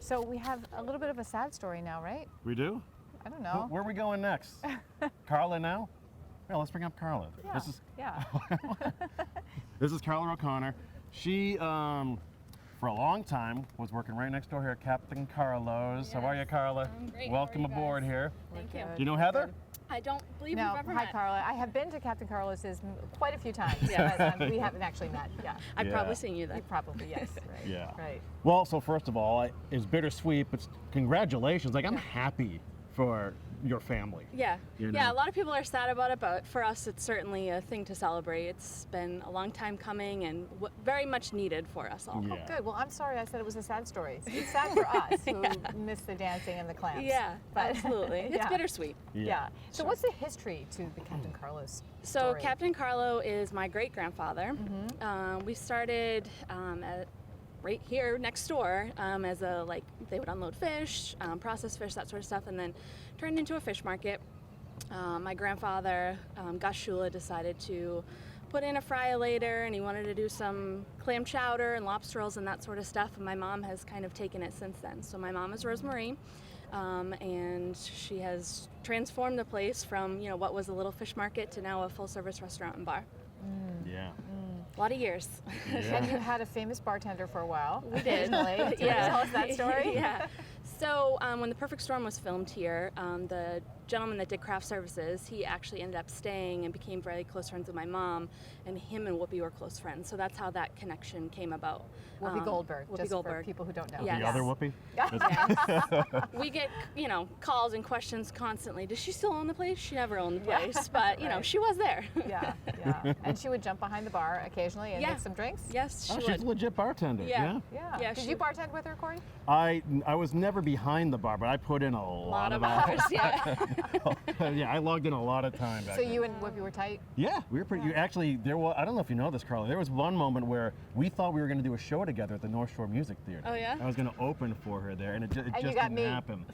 So we have a little bit of a sad story now, right? We do? I don't know. Where are we going next? Carla now? Yeah, let's bring up Carla. Yeah. This is Yeah. This is Carla O'Connor. She, for a long time, was working right next door here at Captain Carlo's. How are you, Carla? I'm great. How Welcome are you aboard guys? here. Thank We're you. good. Do you know Heather? I don't believe No, we've ever hi met. Carla. I have been to Captain Carlos's quite a few times. Yes. But, we haven't actually met. Yeah. I've Yeah. probably seen you then. You probably, yes. Right. Yeah. Right. Well, so first of all, it's bittersweet, but congratulations. Like, I'm happy for your family. Yeah. You Yeah, know. a lot of people are sad about it, but for us, it's certainly a thing to celebrate. It's been a long time coming and very much needed for us all. Yeah. Oh, good. Well, I'm sorry I said it was a sad story. It's sad for us who miss the dancing and the clams. Yeah, But- absolutely. It's Yeah. bittersweet. Yeah. So what's the history to the Captain Carlos So story? Captain Carlo is my great-grandfather. We started right here next door as a, like, they would unload fish, process fish, that sort of stuff, and then turned into a fish market. My grandfather, Gus Shula, decided to put in a fry-a-later, and he wanted to do some clam chowder and lobster rolls and that sort of stuff, and my mom has kind of taken it since then. So my mom is Rosemary, and she has transformed the place from, you know, what was a little fish market to now a full-service restaurant and bar. Yeah. A lot of years. And you had a famous bartender for a while. We did. Occasionally. Do you wanna tell us that story? Yeah. So when The Perfect Storm was filmed here, the gentleman that did craft services, he actually ended up staying and became very close friends with my mom, and him and Whoopi were close friends. So that's how that connection came about. Whoopi Goldberg. Whoopi just Goldberg. for people who don't know. Yeah. The Yes. other Whoopi? We get, you know, calls and questions constantly. Does she still own the place? She never owned the Yeah. place, but you know, Right. she was there. Yeah, yeah. And she would jump behind the bar occasionally and Yeah. make some drinks. Yes, she Oh, would. she's a legit bartender. Yeah. Yeah. Yeah, Did she- you bartend with her, Kory? I was never behind the bar, but I put in a lot lot of of hours. hours, yeah. Yeah, I logged in a lot of time back So then. you and Whoopi were tight? Yeah, we were pretty. You actually, there was. I don't know if you know this, Carla. There was one moment where we thought we were going to do a show together at the North Shore Music Theater. Oh, yeah? I was going to open for her there, and it just you got didn't me. happen.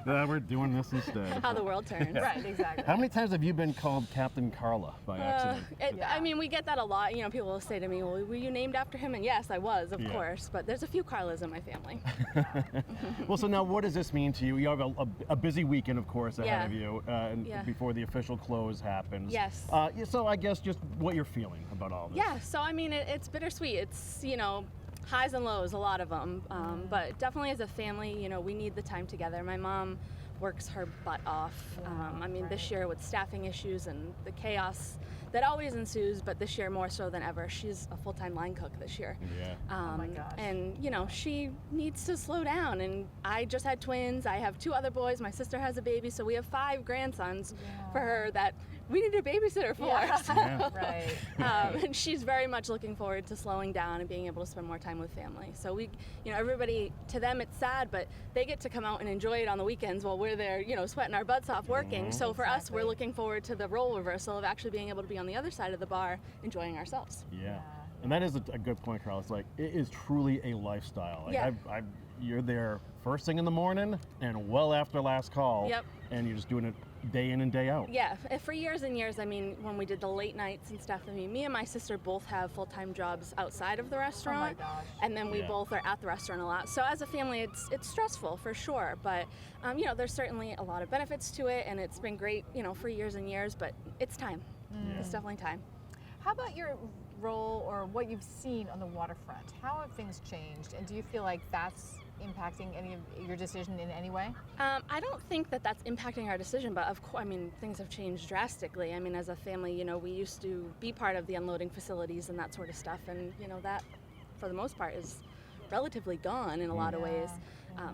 Yeah, we're doing this instead. How the world turns. Right, exactly. How many times have you been called Captain Carla by accident? I mean, we get that a lot. You know, people will say to me, well, were you named after him? And yes, I was, of Yeah. course. But there's a few Carlas in my family. Well, so now what does this mean to you? You have a busy weekend, of course, ahead Yeah. of you, and Yeah. before the official close happens. Yes. Yeah, so I guess just what you're feeling about all this. Yeah, so I mean, it's bittersweet. It's, you know, highs and lows, a lot of them. But definitely as a family, you know, we need the time together. My mom works her butt off. I mean, this year with staffing issues and the chaos that always ensues, but this year more so than ever. She's a full-time line cook this year. Yeah. Oh my gosh. And, you know, she needs to slow down. And I just had twins. I have 2 other boys. My sister has a baby. So we have 5 grandsons for her that we need a babysitter for. Yeah. So, Right. and she's very much looking forward to slowing down and being able to spend more time with family. So we, you know, everybody, to them it's sad, but they get to come out and enjoy it on the weekends while we're there, you know, sweating our butts off working. So for us, we're looking forward to the role reversal of actually being able to be on the other side of the bar enjoying ourselves. Yeah. And that is a good point, Carl. It's like, it is truly a lifestyle. Like Yeah. you're there first thing in the morning and well after last call. Yep. And you're just doing it day in and day out. Yeah, for years and years, I mean, when we did the late nights and stuff, I mean, me and my sister both have full-time jobs outside of the restaurant. gosh. And then we Yeah. both are at the restaurant a lot. So as a family, it's stressful for sure. But, you know, there's certainly a lot of benefits to it, and it's been great, you know, for years and years, but it's time. It's definitely time. How about your role or what you've seen on the waterfront? How have things changed? And do you feel like that's impacting any of your decision in any way? I don't think that that's impacting our decision, but of course, I mean, things have changed drastically. I mean, as a family, you know, we used to be part of the unloading facilities and that sort of stuff, and, you know, that, for the most part, is relatively gone in a lot of ways.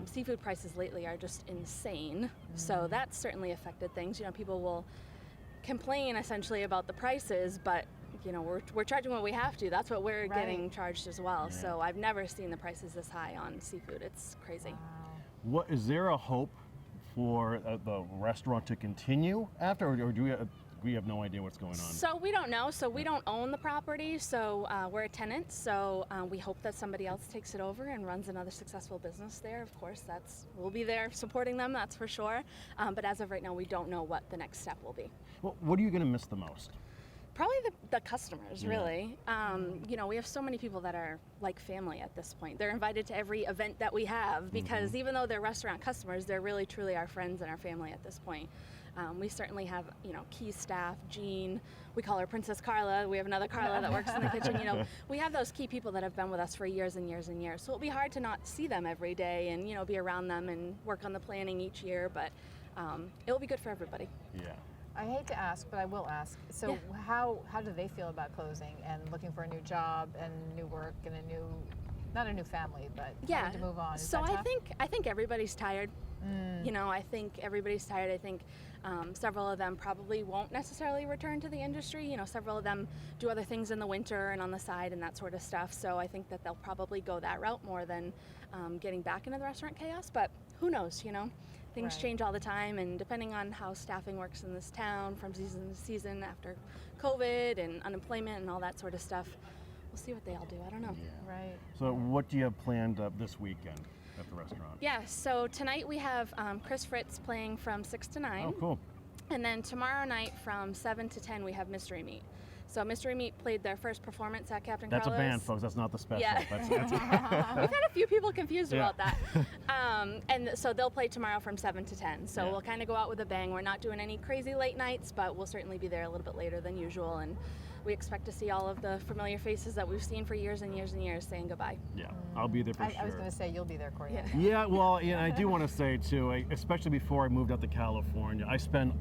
Seafood prices lately are just insane, so that's certainly affected things. You know, people will complain essentially about the prices, but you know, we're charging what we have to. That's what we're getting charged as well. Yeah. So I've never seen the prices this high on seafood. It's crazy. What is there a hope for the restaurant to continue after, or do we have no idea what's going on? So we don't know. So we don't own the property. So we're a tenant. So we hope that somebody else takes it over and runs another successful business there. Of course, we'll be there supporting them. That's for sure. But as of right now, we don't know what the next step will be. Well, what are you going to miss the most? Probably the customers, really. You know, we have so many people that are like family at this point. They're invited to every event that we have because even though they're restaurant customers, they're really truly our friends and our family at this point. We certainly have, you know, key staff, Jean, we call her Princess Carla. We have another Carla that works in the kitchen. You know, we have those key people that have been with us for years and years and years. So it'll be hard to not see them every day and, you know, be around them and work on the planning each year, but it'll be good for everybody. Yeah. I hate to ask, but I will ask. So how do they feel about closing and looking for a new job and new work and not a new family, but having to move on? Is So that tough? I think everybody's tired. You know, I think everybody's tired. I think several of them probably won't necessarily return to the industry. You know, several of them do other things in the winter and on the side and that sort of stuff. So I think that they'll probably go that route more than getting back into the restaurant chaos. But who knows, you know? Things change all the time, and depending on how staffing works in this town from season to season after COVID and unemployment and all that sort of stuff, we'll see what they all do. I don't know. Yeah. Right. So what do you have planned this weekend at the restaurant? Yeah, so tonight we have Chris Fritz playing from 6 to 9. Oh, cool. And then tomorrow night from 7 to 10 we have Mystery Meat. So Mystery Meat played their first performance at Captain That's Carlos. a band, folks. That's not the special. Yeah. That's We've had a few people confused Yeah. about that. And so they'll play tomorrow from 7 to 10. So we'll kind of go out with a bang. We're not doing any crazy late nights, but we'll certainly be there a little bit later than usual. And we expect to see all of the familiar faces that we've seen for years and years and years saying goodbye. Yeah, I'll be there for sure. I was going to say you'll be there, Kory. Yeah. Yeah, well, I do want to say too, especially before I moved out to California, I spent,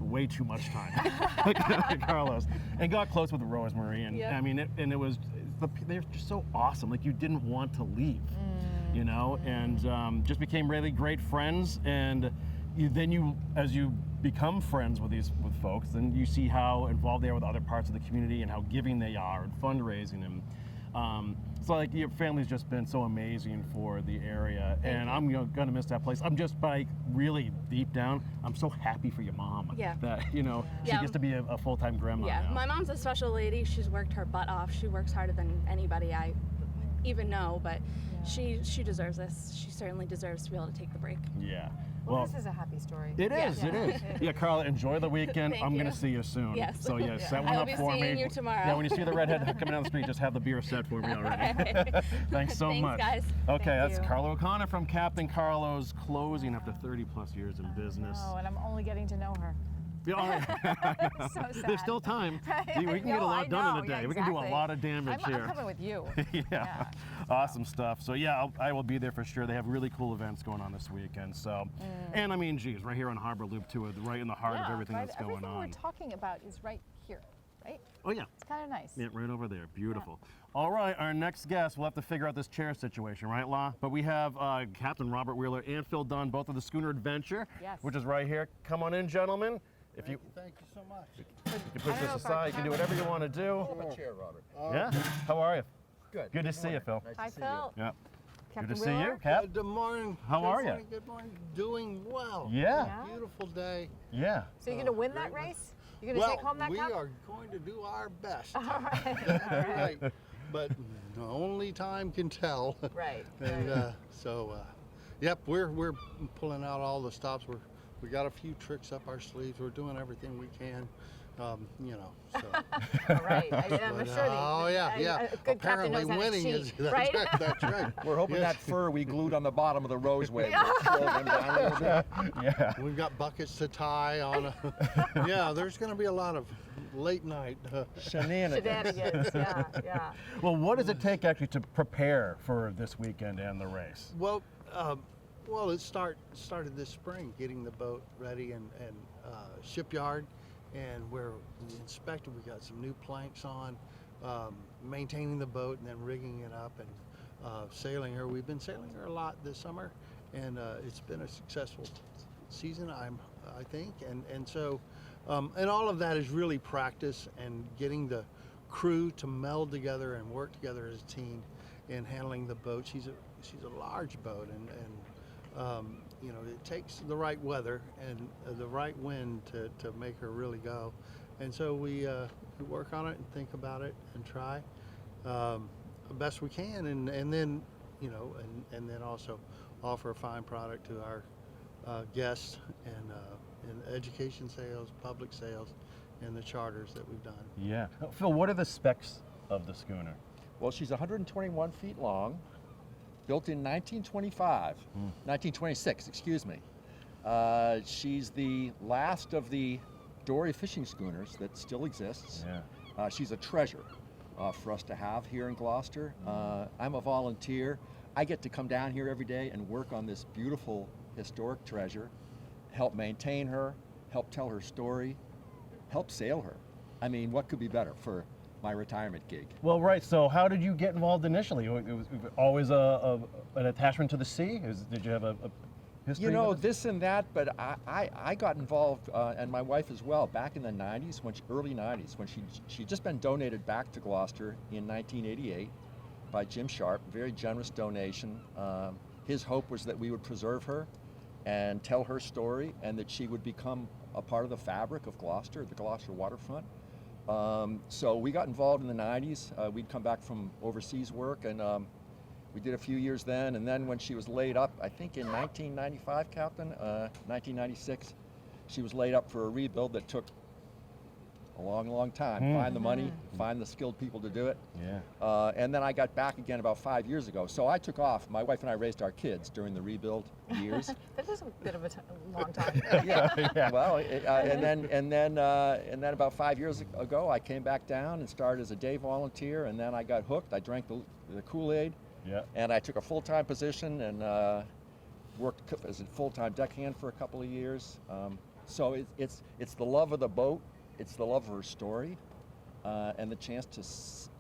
way too much time with Carlos, and got close with Rosemary, and Yeah. I mean, they're just so awesome. Like, you didn't want to leave, you know, and just became really great friends. And as you become friends with folks, then you see how involved they are with other parts of the community and how giving they are and fundraising and. So like, your family's just been so amazing for the area, and I'm gonna miss that place. I'm just like really deep down, I'm so happy for your mom. Yeah. That she Yeah. gets to be a full-time grandma. Yeah, now. my mom's a special lady. She's worked her butt off. She works harder than anybody I even know, but she deserves this. She certainly deserves to be able to take the break. Yeah. Well, this is a happy story. It is. Yeah. It is. Yeah, Carla, enjoy the weekend. Thank I'm you. going to see you soon. Yes. So yeah, set one I'll up be for me. seeing you tomorrow. Yeah, when you see the redhead coming down the street, just have the beer set for me already. Thanks so Thanks, much. guys. Okay, Thank that's you. Carla O'Connor from Captain Carlo's, closing after 30 plus years in business. Oh, and I'm only getting to know her. Yeah, all right. So sad. There's still time. Right, We can get a I lot done in know, a day. yeah, We can do a exactly. lot of damage I'm here. coming with you. Yeah. Awesome stuff. So yeah, I will be there for sure. They have really cool events going on this weekend. So, and I mean, geez, right here on Harbor Loop too, right in the heart of everything right, that's going everything on. we're talking about is right here, right? Oh yeah. It's kind of nice. Yeah, right over there. Beautiful. All right, our next guest, we'll have to figure out this chair situation, right, La? But we have Captain Robert Wheeler and Phil Dunn, both of the Schooner Adventure, Yes. which is right here. Come on in, gentlemen. If you Thank you so much. push this aside, you can do whatever you want to do. A chair, Robert. Yeah. How are you? Good. Good to see you, Phil. Hi, Phil. Yeah. Captain Good to see Wheeler? you, Cap. Good morning. How Good are you? morning, good morning. Doing well. Yeah. Yeah. Beautiful day. Yeah. So you're going to win that great race? You're going to take home that we cup? are going to do our best. All right. Right. But only time can tell. Right. And yep, we're pulling out all the stops. We got a few tricks up our sleeves. We're doing everything we can. So. Right. I'm But, sure the, oh yeah, yeah. a good captain Apparently knows how to winning cheat, is that's right? That's right. We're hoping Yes. that fur we glued on the bottom of the roseway will slow them down a little bit. Yeah. We've got buckets to tie on. Yeah, there's going to be a lot of late night. Shenanigans. Shenanigans. Yeah. Well, what does it take actually to prepare for this weekend and the race? Well, it started this spring, getting the boat ready and shipyard, and where we inspected, we got some new planks on, maintaining the boat and then rigging it up and sailing her. We've been sailing her a lot this summer, and it's been a successful season, I think, and so and all of that is really practice and getting the crew to meld together and work together as a team in handling the boat. She's a large boat, and it takes the right weather and the right wind to make her really go. And so we work on it and think about it and try the best we can, and then and then also offer a fine product to our guests and education sales, public sales, and the charters that we've done. Yeah. Phil, what are the specs of the schooner? Well, she's 121 feet long, built in 1926, excuse me. She's the last of the dory fishing schooners that still exists. Yeah. She's a treasure for us to have here in Gloucester. I'm a volunteer. I get to come down here every day and work on this beautiful historic treasure, help maintain her, help tell her story, help sail her. I mean, what could be better for my retirement gig? Well, right. So, how did you get involved initially? It was always an attachment to the sea. Did you have a history? You know, with it? this and that, but I got involved, and my wife as well, back in the 90s, early 90s, when she'd just been donated back to Gloucester in 1988 by Jim Sharp, very generous donation. His hope was that we would preserve her and tell her story, and that she would become a part of the fabric of Gloucester, the Gloucester waterfront. So we got involved in the 90s. We'd come back from overseas work, and we did a few years then. And then when she was laid up, I think in 1995, Captain, 1996, she was laid up for a rebuild that took a long, long time. Find the money, find the skilled people to do it. Yeah. And then I got back again about 5 years ago. So I took off. My wife and I raised our kids during the rebuild years. That is a bit of a long time. Yeah. Well, and then about 5 years ago, I came back down and started as a day volunteer, and then I got hooked. I drank the Kool-Aid, Yeah. and I took a full-time position and worked as a full-time deckhand for a couple of years. So it's the love of the boat, it's the love of her story, and the chance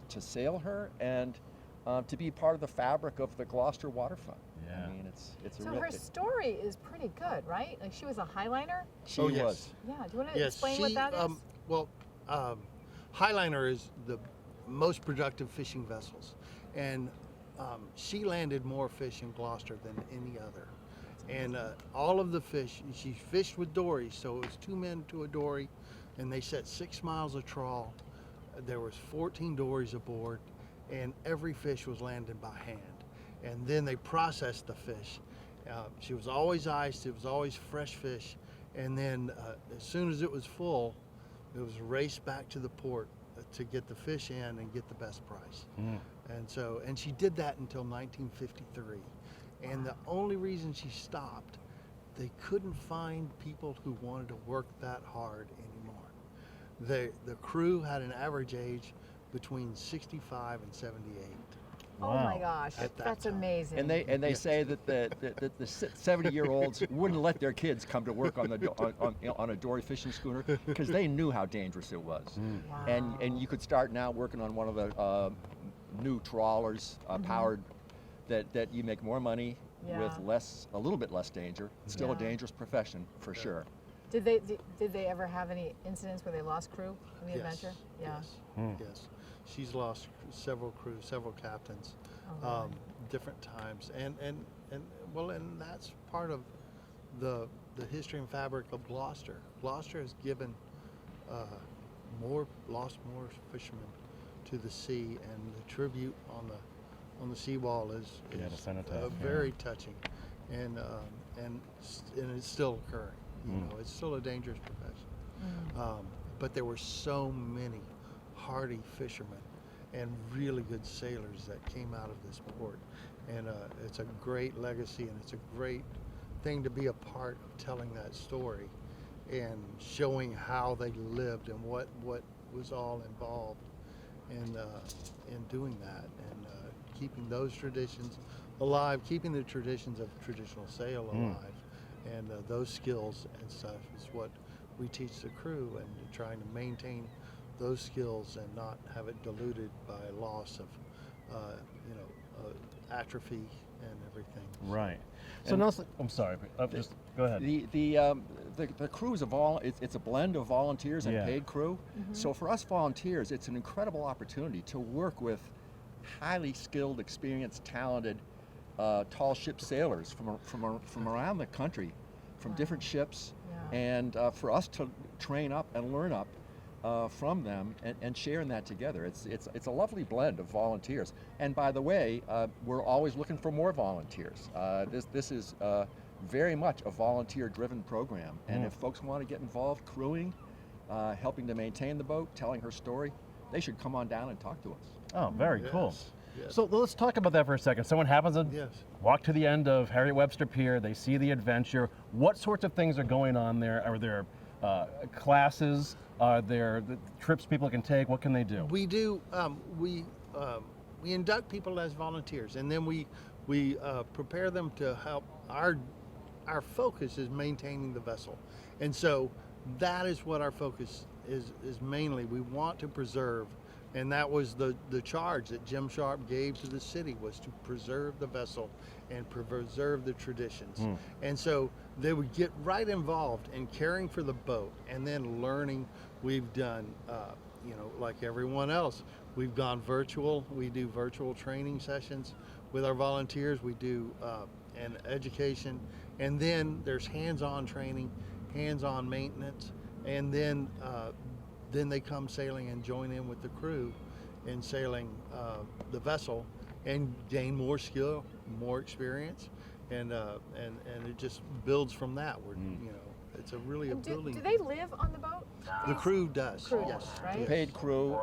to sail her and to be part of the fabric of the Gloucester waterfront. Yeah. I mean, it's a So real her thing. story is pretty good, right? Like she was a highliner? She Oh, yes. was. Yeah. Do you want to explain what that is? Well, Highliner is the most productive fishing vessels, and she landed more fish in Gloucester than any other. And all of the fish, she fished with dories, so it was 2 men to a dory, and they set 6 miles of trawl. There was 14 dories aboard, and every fish was landed by hand. And then they processed the fish. She was always iced, it was always fresh fish, and then as soon as it was full, it was raced back to the port to get the fish in and get the best price. And she did that until 1953. And the only reason she stopped, they couldn't find people who wanted to work that hard anymore. The crew had an average age between 65 and 78. Oh my gosh, At that that's time. amazing. And they say that the 70-year-olds wouldn't let their kids come to work on a dory fishing schooner because they knew how dangerous it was. Wow. And you could start now working on one of the new trawlers powered that you make more money with a little bit less danger. It's still a dangerous profession for sure. Did they ever have any incidents where they lost crew in the adventure? Yeah. Yes. She's lost several crews, several captains, different times, and that's part of the history and fabric of Gloucester. Gloucester has given lost more fishermen to the sea, and the tribute on the seawall is the cenotaph, very touching, and it's still occurring. You know, it's still a dangerous profession, but there were so many hardy fishermen and really good sailors that came out of this port, and it's a great legacy, and it's a great thing to be a part of telling that story and showing how they lived and what was all involved in doing that, and keeping those traditions alive, keeping the traditions of traditional sail alive, and those skills and stuff is what we teach the crew, and trying to maintain those skills and not have it diluted by loss of, atrophy and everything. Right. So now, I'm sorry, just go ahead. The crew is it's a blend of volunteers and paid crew. So for us volunteers, it's an incredible opportunity to work with highly skilled, experienced, talented, tall ship sailors from around the country, from different ships, and for us to train up and learn up from them and sharing that together. It's a lovely blend of volunteers. And by the way, we're always looking for more volunteers. This is very much a volunteer-driven program. And if folks want to get involved crewing, helping to maintain the boat, telling her story, they should come on down and talk to us. Oh, very cool. Yes. So let's talk about that for a second. Someone happens to walk to the end of Harriet Webster Pier, they see the adventure. What sorts of things are going on there? Are there classes? Are there trips people can take? What can they do? We do. We induct people as volunteers, and then we prepare them to help. Our focus is maintaining the vessel, and so that is what our focus is mainly. We want to preserve, and that was the charge that Jim Sharp gave to the city, was to preserve the vessel and preserve the traditions. And so they would get right involved in caring for the boat, and then learning. We've done, like everyone else, we've gone virtual. We do virtual training sessions with our volunteers. We do an education, and then there's hands-on training, hands-on maintenance, and then they come sailing and join in with the crew in sailing the vessel and gain more skill, more experience, and it just builds from that. It's a really a building. Do they live on the boat? The crew does. Crew, yes. right? Paid crew.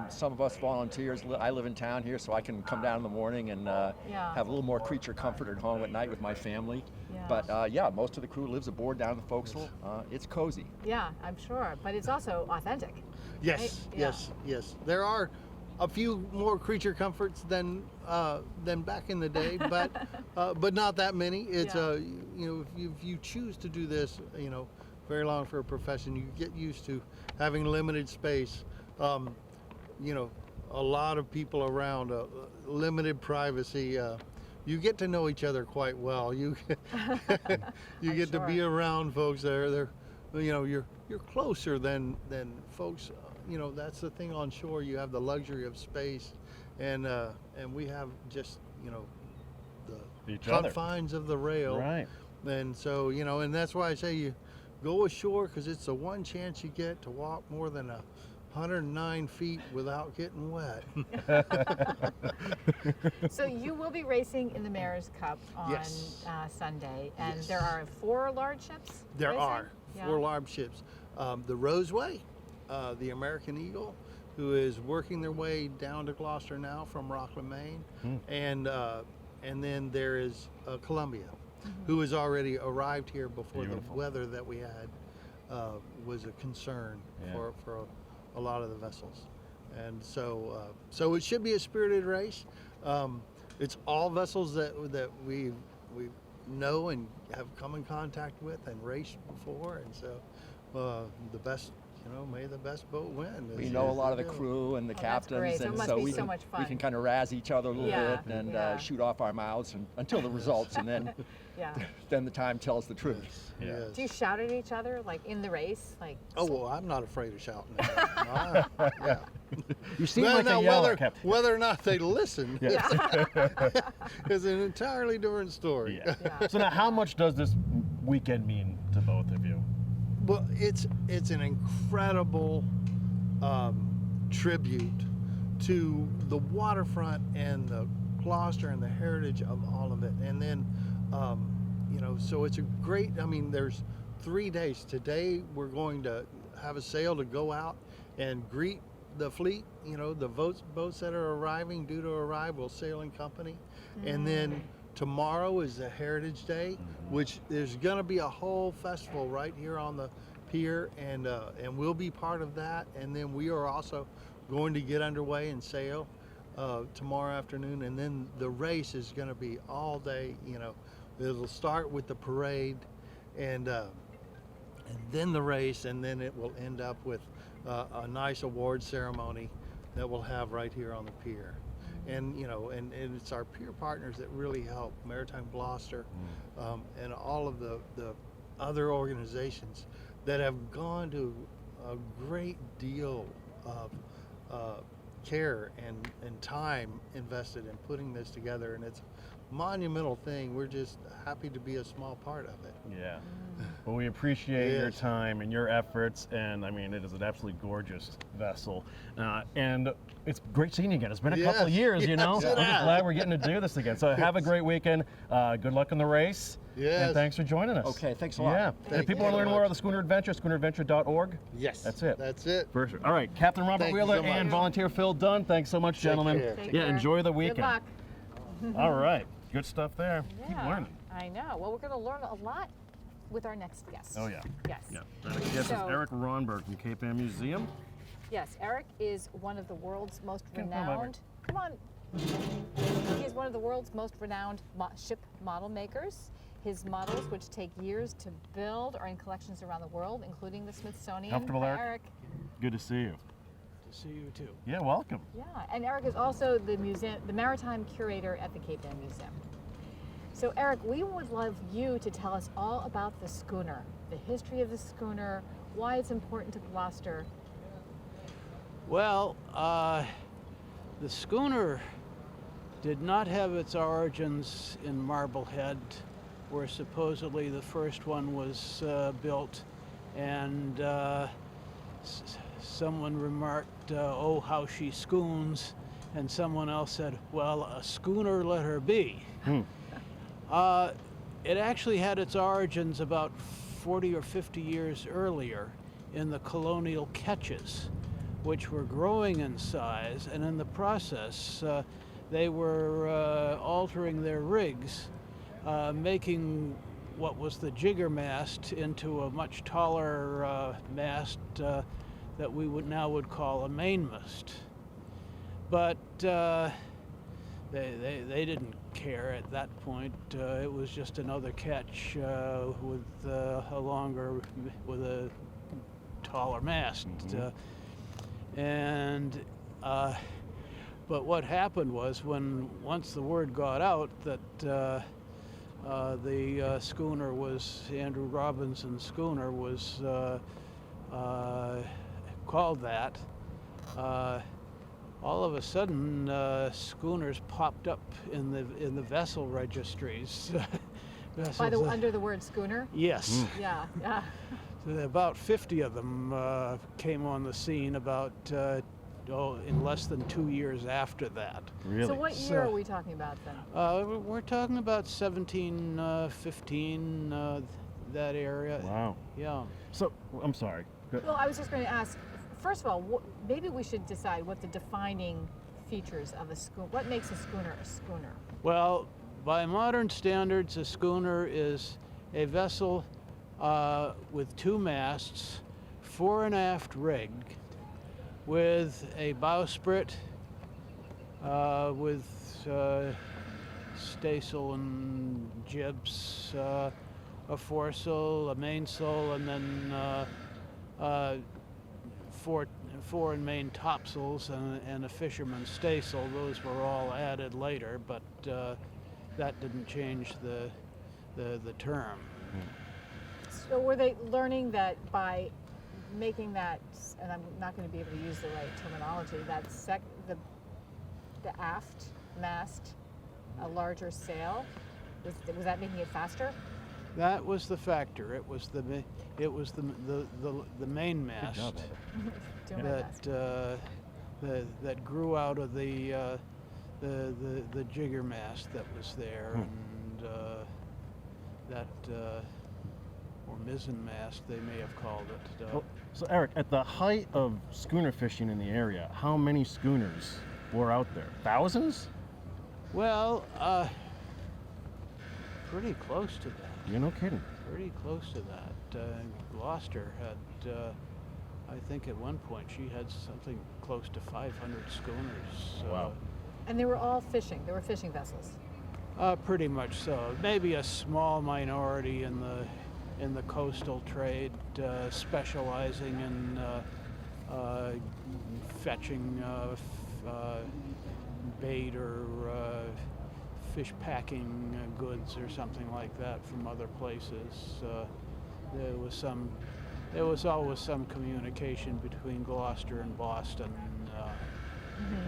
Some of us volunteers. I live in town here, so I can come down in the morning and have a little more creature comfort at home at night with my family. But most of the crew lives aboard down in the forecastle. It's cozy. Yeah, I'm sure, but it's also authentic. Yes, right? yes. There are a few more creature comforts than back in the day, but not that many. It's if you choose to do this, very long for a profession, you get used to having limited space. A lot of people around, limited privacy. You get to know each other quite well. You get to be around folks that are you're closer than folks. That's the thing on shore. You have the luxury of space, and we have just the Each other. confines of the rail. Right. And so, and that's why I say you go ashore, because it's the one chance you get to walk more than 109 feet without getting wet. So you will be racing in the Mayor's Cup on Yes. Sunday, and Yes. there are 4 large ships. There racing? are 4 large ships. The Roseway, the American Eagle, who is working their way down to Gloucester now from Rockland, Maine, and then there is Columbia, who has already arrived here before Beautiful. the weather that we had was a concern Yeah. for a lot of the vessels. And so it should be a spirited race. It's all vessels that we know and have come in contact with and raced before, and so the best, may the best boat win. We know a lot of the crew and the that's great. captains, So it and must so be we so can much we fun. can kind of razz each other a little Yeah, bit and yeah. shoot off our mouths until the results, and then Yeah. then the time tells the truth. Yeah. Yes. Do you shout at each other like in the race? Like Oh, well, I'm not afraid of shouting at them. Yeah. You seem Well, like now, a yeller, whether, Captain. whether or not they listen Yeah. is an entirely different story. Yeah. Yeah. So now, how much does this weekend mean to both of you? Well, it's an incredible tribute to the waterfront and the Gloucester and the heritage of all of it. And then, so it's a great, there's 3 days. Today, we're going to have a sail to go out and greet the fleet, the boats that are arriving, due to arrive, will sail in company. And then tomorrow is the Heritage Day, which there's going to be a whole festival right here on the pier, and we'll be part of that. And then we are also going to get underway and sail tomorrow afternoon. And then the race is going to be all day. It'll start with the parade, and then the race, and then it will end up with a nice award ceremony that we'll have right here on the pier. And and it's our pier partners that really help, Maritime Gloucester, and all of the other organizations that have gone to a great deal of care and time invested in putting this together, and it's a monumental thing. We're just happy to be a small part of it. Yeah. Well, we appreciate your Yes. time and your efforts, and it is an absolutely gorgeous vessel. And it's great seeing you again. It's been a couple of Yes. years, Yes, I'm it just has. glad we're getting to do this again. So have a great weekend. Good luck in the race. Yes. And thanks for joining us. Okay, thanks a lot. Yeah. And if Thank people you want to so learn more much. about the Schooner Adventure, schooneradventure.org. Yes. That's it. That's it. For sure. All right, Captain Robert Thank you Wheeler so much. and volunteer Phil Dunn, thanks so much, gentlemen. care. Take Yeah, care. enjoy the weekend. Good luck. All right, good stuff there. Keep Yeah, learning. I know. Well, we're going to learn a lot with our next guest. Oh, yeah. Yes. Yeah. Our next guest is So- Eric Ronberg from Cape Ann Museum. Yes, Eric is one of the world's most Come on, renowned. Come on. He is one of the world's most renowned ship model makers. His models, which take years to build, are in collections around the world, including the Smithsonian. Comfortable, Hi, Eric? Good to see you. To see you too. Yeah, welcome. Yeah, and Eric is also the maritime curator at the Cape Ann Museum. So Eric, we would love you to tell us all about the schooner, the history of the schooner, why it's important to Gloucester. Well, the schooner did not have its origins in Marblehead, where supposedly the first one was built, and someone remarked, "Oh, how she scoons," and someone else said, "Well, a schooner let her be." It actually had its origins about 40 or 50 years earlier in the colonial ketches, which were growing in size, and in the process they were altering their rigs, making what was the jigger mast into a much taller mast that we would call a mainmast. But they didn't care at that point. It was just another ketch with a taller mast. But what happened was, once the word got out that the schooner was Andrew Robinson's schooner was called that, all of a sudden schooners popped up in the vessel registries. Vessels, under the word schooner? Yes. Yeah, yeah. So about 50 of them came on the scene about in less than 2 years after that. Really? So what year are we talking about then? We're talking about 1715, that area. Wow. Yeah. So, I'm sorry. Well, I was just going to ask, first of all, maybe we should decide what the defining features of a schooner, what makes a schooner a schooner? Well, by modern standards, a schooner is a vessel with 2 masts, fore and aft rigged, with a bowsprit, with staysail and jibs, a foresail, a mainsail, and then fore and main topsails and a fisherman's staysail. Those were all added later, but that didn't change the term. So were they learning that by making that, and I'm not going to be able to use the right terminology, that the aft mast a larger sail, was that making it faster? That was the factor. It was the main mast Doing my best. that grew out of the jigger mast that was there, and that or mizzen mast they may have called it. So Eric, at the height of schooner fishing in the area, how many schooners were out there? Thousands? Well, pretty close to that. You're no kidding. Pretty close to that. Gloucester had, I think at one point she had something close to 500 schooners. Wow. And they were all fishing. They were fishing vessels. Pretty much so. Maybe a small minority in the coastal trade, specializing in fetching bait or fish packing goods or something like that from other places. There was always some communication between Gloucester and Boston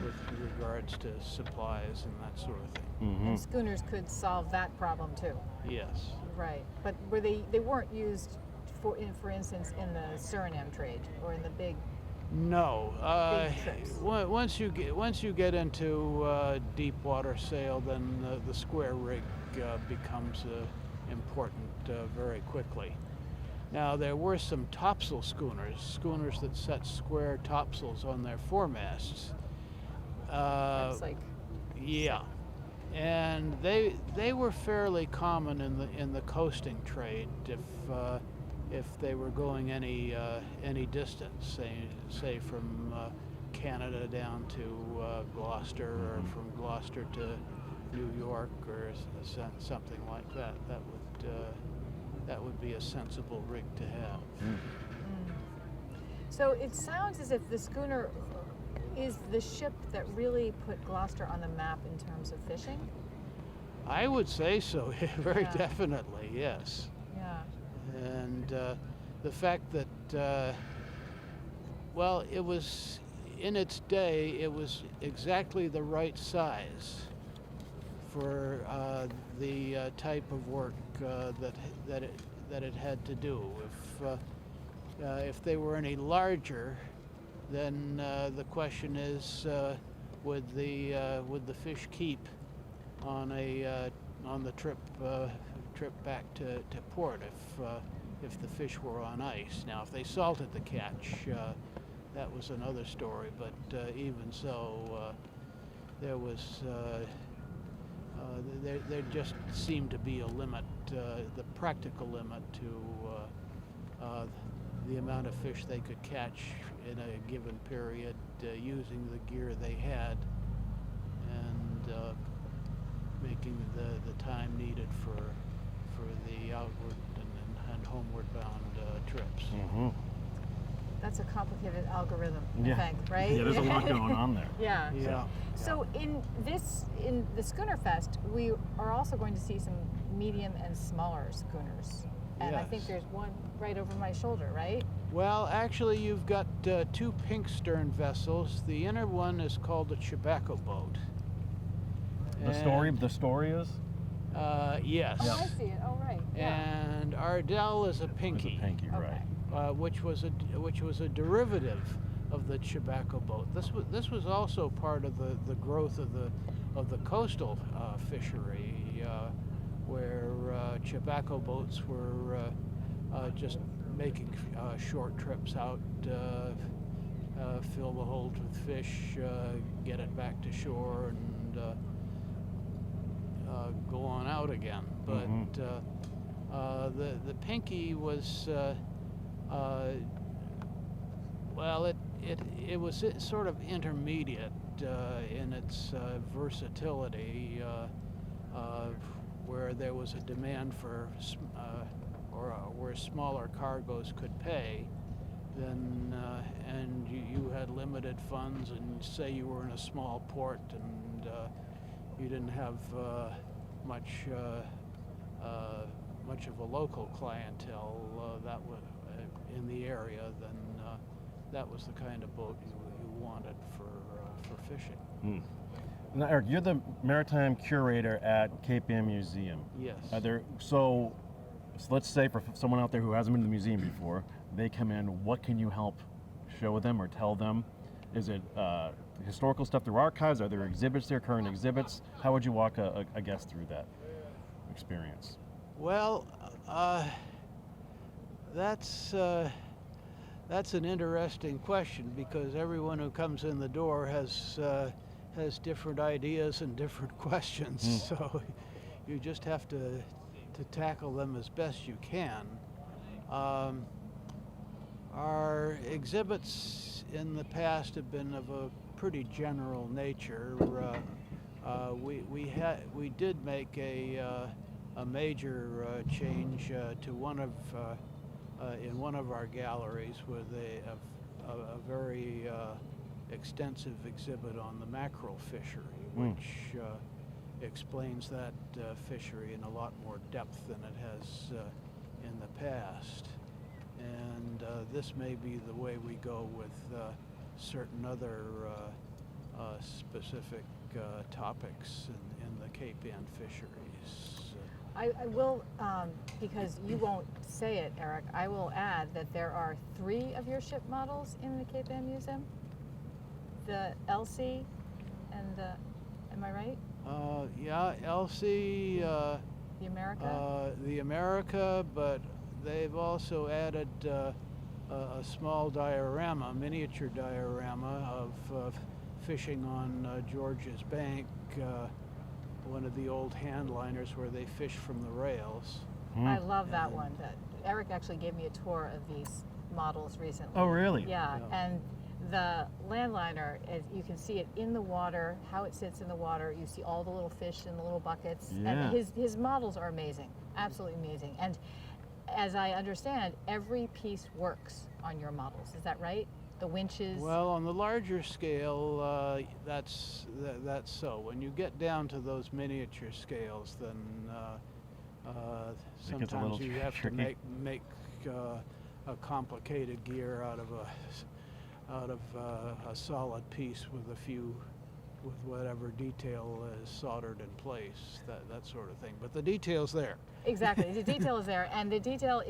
with regards to supplies and that sort of thing. And schooners could solve that problem too. Yes. Right. But were they weren't used for instance in the Suriname trade or in the big No. big trips? Once you get into deep water sail, then the square rig becomes important very quickly. Now there were some topsail schooners that set square topsails on their foremasts. That's like Yeah, and they were fairly common in the coasting trade if they were going any distance, say from Canada down to Gloucester, or from Gloucester to New York, or something like that. That would be a sensible rig to have. So it sounds as if the schooner is the ship that really put Gloucester on the map in terms of fishing? I would say so, very Yeah. definitely, yes. Yeah. And the fact that, well, it was, in its day, it was exactly the right size for the type of work that it had to do. If they were any larger, then the question is, would the fish keep on the trip back to port if the fish were on ice? Now, if they salted the catch, that was another story. But even so, there just seemed to be a limit, the practical limit to the amount of fish they could catch in a given period using the gear they had, and making the time needed for the outward and homeward bound trips. That's a complicated algorithm, Yeah. I think, right? Yeah, there's a lot going on there. Yeah. Yeah. So in the Schooner Fest, we are also going to see some medium and smaller schooners. And I think Yes. there's one right over my shoulder, right? Well, actually, you've got two pink stern vessels. The inner one is called the tobacco boat. The story is? Yes. Oh, I see it. Oh, right. Yeah. And Ardell is a pinky. It's a pinky, Okay. right. Which was a derivative of the tobacco boat. This was also part of the growth of the coastal fishery, where tobacco boats were just making short trips out, fill the hold with fish, get it back to shore, and go on out again. But the pinky was well, it was sort of intermediate in its versatility, where there was a demand for where smaller cargoes could pay, then and you had limited funds, and say you were in a small port and you didn't have much of a local clientele that was in the area, then that was the kind of boat you wanted for fishing. Now, Eric, you're the maritime curator at Cape Ann Museum. Yes. So let's say for someone out there who hasn't been to the museum before, they come in, what can you help show them or tell them? Is it historical stuff through archives? Are there exhibits there, current exhibits? How would you walk a guest through that experience? Well, that's an interesting question, because everyone who comes in the door has different ideas and different questions. So you just have to tackle them as best you can. Our exhibits in the past have been of a pretty general nature. We did make a major change to one of in one of our galleries with a very extensive exhibit on the mackerel fishery, which explains that fishery in a lot more depth than it has in the past. And this may be the way we go with certain other specific topics in the Cape Ann fisheries. I will, because you won't say it, Eric, I will add that there are 3 of your ship models in the Cape Ann Museum. The Elsie and the, am I right? Yeah, Elsie. The America? The America, but they've also added a small diorama, miniature diorama of fishing on George's Bank, one of the old handliners where they fish from the rails. I love that one. Eric actually gave me a tour of these models recently. Oh, really? Yeah, and the landliner, you can see it in the water, how it sits in the water. You see all the little fish in the little buckets. Yeah. And his models are amazing, absolutely amazing. And as I understand, every piece works on your models. Is that right? The winches? Well, on the larger scale, that's so. When you get down to those miniature scales, then sometimes you have to make a complicated gear out of a solid piece with whatever detail is soldered in place, that sort of thing. But the detail's there. Exactly, the detail is there, and the detail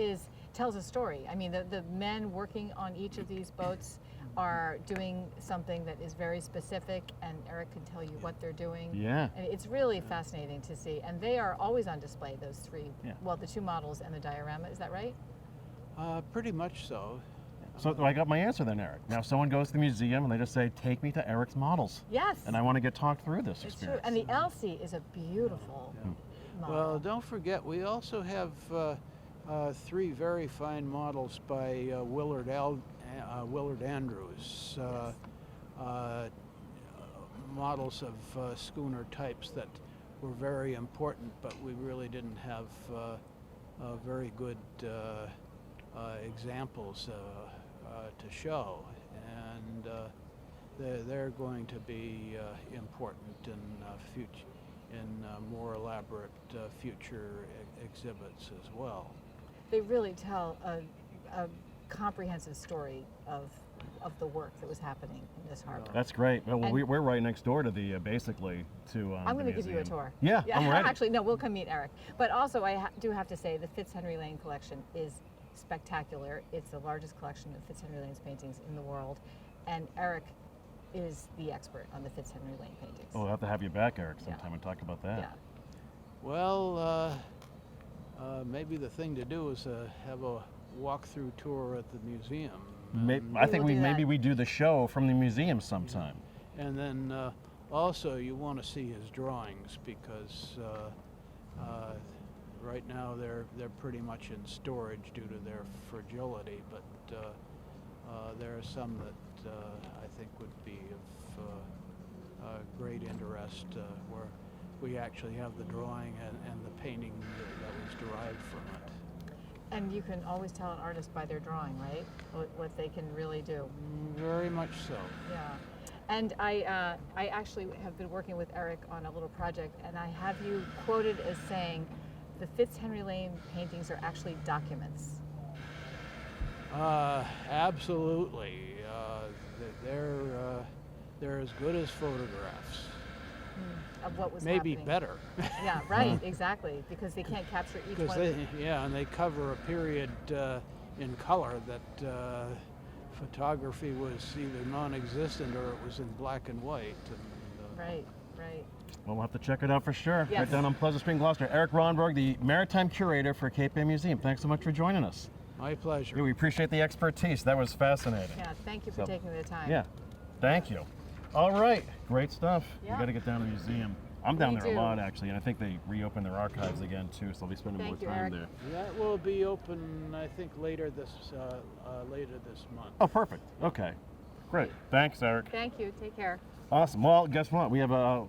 tells a story. I mean, the men working on each of these boats are doing something that is very specific, and Eric can tell you what they're doing. Yeah. And it's really fascinating to see, and they are always on display, those 3, well, the 2 models and the diorama, is that right? Pretty much so. So I got my answer then, Eric. Now someone goes to the museum and they just say, take me to Eric's models. Yes. And I want to get talked through this It's experience. true, and the Elsie is a beautiful model. Well, don't forget, we also have 3 very fine models by Willard Andrews, models of schooner types that were very important, but we really didn't have very good examples to show, and they're going to be important in more elaborate future exhibits as well. they really tell a comprehensive story of the work that was happening in this harbor. That's great. Well, And- we're right next door to the basically to. I'm the going to give you a museum. tour. Yeah, I'm ready. Actually, no, we'll come meet Eric. But also, I do have to say, the Fitzhenry Lane collection is spectacular. It's the largest collection of Fitzhenry Lane's paintings in the world, and Eric is the expert on the Fitzhenry Lane paintings. Oh, we'll have to have you back, Eric, Yeah. sometime and talk about that. Yeah. Well, maybe the thing to do is have a walkthrough tour at the museum. I think will do maybe that. we do the show from the museum sometime. And then also you want to see his drawings because right now they're pretty much in storage due to their fragility, but there are some that I think would be of great interest where we actually have the drawing and the painting that was derived from it. And you can always tell an artist by their drawing, right? What they can really do. Very much so. Yeah. And I actually have been working with Eric on a little project, and I have you quoted as saying the Fitzhenry Lane paintings are actually documents. Absolutely. They're as good as photographs. Of what was Maybe happening. better. Yeah, right, exactly, because they can't capture each Because one. and they cover a period in color that photography was either non-existent or it was in black and white. And, Right, right. Well, we'll have to check it out for sure. Yes. Right down on Pleasant Street in Gloucester. Eric Ronberg, the Maritime Curator for Cape Ann Museum. Thanks so much for joining us. my pleasure. Yeah, we appreciate the expertise. That was fascinating. Yeah, thank you for So, taking the time. Yeah, thank you. All right, great stuff. Yeah. We got to get down to the museum. I'm down We there a do. lot, actually, and I think they reopened their archives again, too, so I'll be spending Thank you, more time Eric. there. That will be open, I think, later this month. Oh, perfect. Okay, great. Thanks, Eric. Thank you. Take care. Awesome. Well, guess what? We have a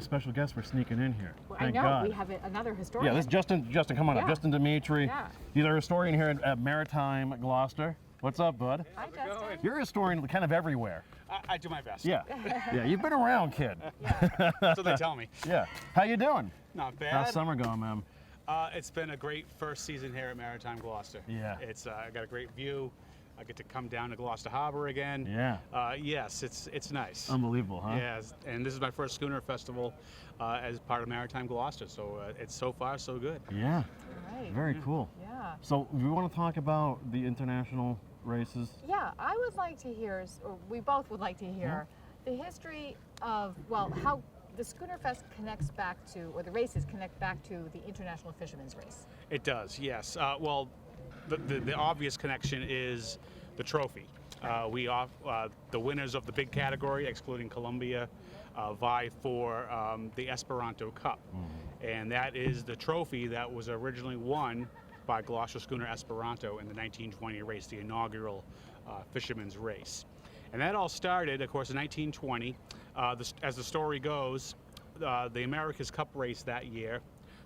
special guest we're sneaking in here. Well, Thank I know God. we have another historian. Yeah, this is Justin. Justin, come on up. Yeah. Justin Dimitri. Yeah. He's our historian here at Maritime Gloucester. What's up, bud? Hi, Justin. You're a historian kind of everywhere. I do my best. Yeah. Yeah, you've been around, kid. That's what they tell me. Yeah. How you doing? Not bad. How's summer going, man? It's been a great first season here at Maritime Gloucester. Yeah. It's I got a great view. I get to come down to Gloucester Harbor again. Yeah. Yes, it's nice. Unbelievable, huh? Yes, and this is my first Schooner Festival as part of Maritime Gloucester, so it's so far so good. Yeah. All right. Very cool. Yeah. So we want to talk about the international races. Yeah, I would like to hear, or we both would like to hear, the history of, well, how the Schooner Fest connects back to, or the races connect back to the International Fisherman's Race. It does, yes. Well, the obvious connection is the trophy. The winners of the big category, excluding Colombia, vie for the Esperanto Cup. And that is the trophy that was originally won by Gloucester Schooner Esperanto in the 1920 race, the inaugural fisherman's race. And that all started, of course, in 1920. As the story goes, the America's Cup race that year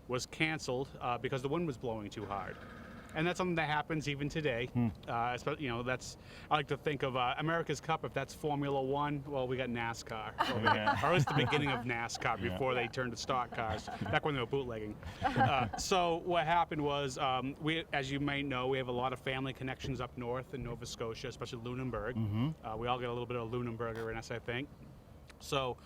was canceled because the wind was blowing too hard. And that's something that happens even today. You know, that's, I like to think of America's Cup, if that's Formula One, well, we got NASCAR. Or at least the beginning of NASCAR before they turned to stock cars, back when they were bootlegging. So what happened was, we, as you may know, we have a lot of family connections up north in Nova Scotia, especially Lunenburg. We all get a little bit of Lunenburger in us, I think. So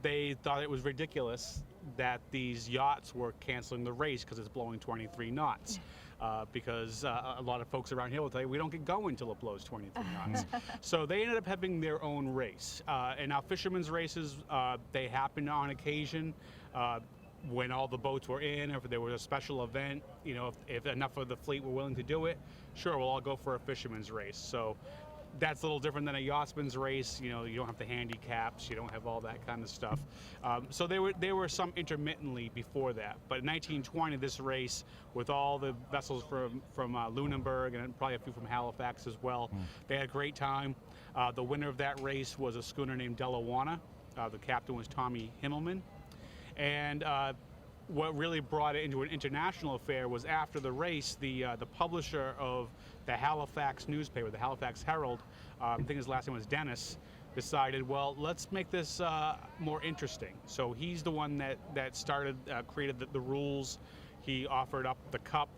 they thought it was ridiculous that these yachts were canceling the race because it's blowing 23 knots. Because a lot of folks around here will tell you we don't get going until it blows 23 knots. So they ended up having their own race. And now fishermen's races, they happen on occasion when all the boats were in, or if there was a special event, you know, if enough of the fleet were willing to do it, sure, we'll all go for a fisherman's race. So that's a little different than a yachtsman's race. You know, you don't have the handicaps, you don't have all that kind of stuff. So there were some intermittently before that. But in 1920, this race, with all the vessels from Lunenburg and probably a few from Halifax as well, they had a great time. The winner of that race was a schooner named Delawana. The captain was Tommy Himmelman. And what really brought it into an international affair was after the race, the publisher of the Halifax newspaper, the Halifax Herald, I think his last name was Dennis, decided, well, let's make this more interesting. So he's the one that created the rules. he offered up the cup,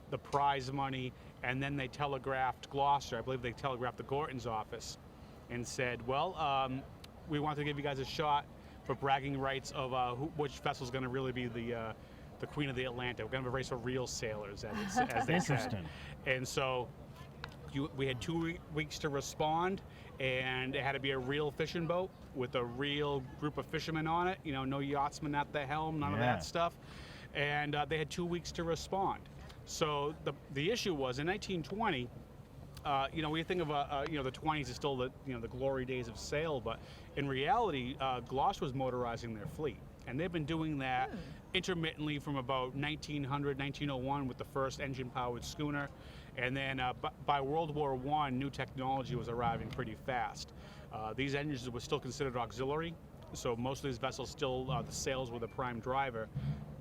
the prize money, and then they telegraphed Gloucester. I believe they telegraphed the Gorton's office and said, well, we want to give you guys a shot for bragging rights of which vessel's going to really be the Queen of the Atlantic. We're going to have a race for real sailors, as they Interesting. said. And so we had 2 weeks to respond, and it had to be a real fishing boat with a real group of fishermen on it. You know, no yachtsmen at the helm, none of Yeah. that stuff. And they had 2 weeks to respond. So the issue was in 1920. You know, we think of you know, the 20s is still the the glory days of sail, but in reality, Gloucester was motorizing their fleet, and they've been doing that intermittently from about 1900, 1901 with the first engine-powered schooner, and then by World War I, new technology was arriving pretty fast. These engines were still considered auxiliary, so most of these vessels still the sails were the prime driver,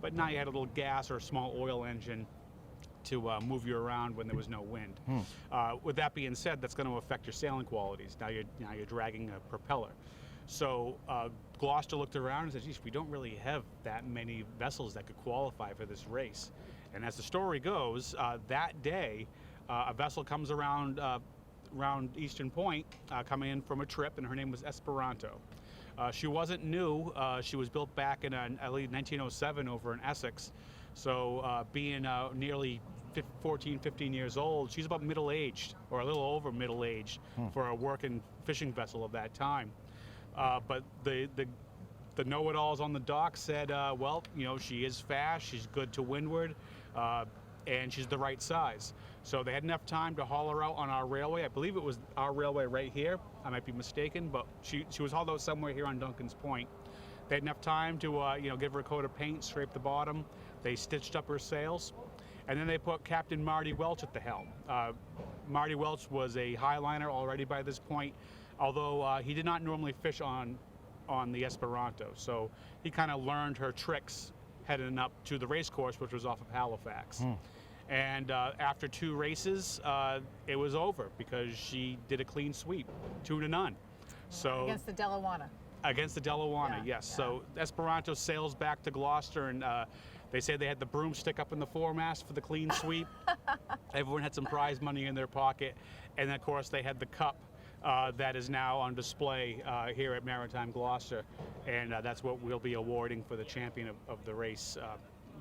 but now you had a little gas or a small oil engine to move you around when there was no wind. With that being said, that's going to affect your sailing qualities. Now you're dragging a propeller. So Gloucester looked around and said, geez, we don't really have that many vessels that could qualify for this race. And as the story goes, that day, a vessel comes around Eastern Point, coming in from a trip, and her name was Esperanto. She wasn't new. She was built back in, I believe, 1907 over in Essex. So being nearly 14, 15 years old, she's about middle-aged, or a little over middle-aged for a working fishing vessel of that time. But the know-it-alls on the dock said, well, you know, she is fast, she's good to windward, and she's the right size. So they had enough time to haul her out on our railway. I believe it was our railway right here. I might be mistaken, but she was hauled out somewhere here on Duncan's Point. They had enough time to you know, give her a coat of paint, scrape the bottom. They stitched up her sails, and then they put Captain Marty Welch at the helm. Marty Welch was a highliner already by this point, although he did not normally fish on the Esperanto. So he kind of learned her tricks heading up to the race course, which was off of Halifax. And after 2 races, it was over because she did a clean sweep, 2-0. So Against the Delawana. Against the Delawana, yes. So Esperanto sails back to Gloucester, and they say they had the broomstick up in the foremast for the clean sweep. Everyone had some prize money in their pocket, and then, of course, they had the cup that is now on display here at Maritime Gloucester, and that's what we'll be awarding for the champion of the race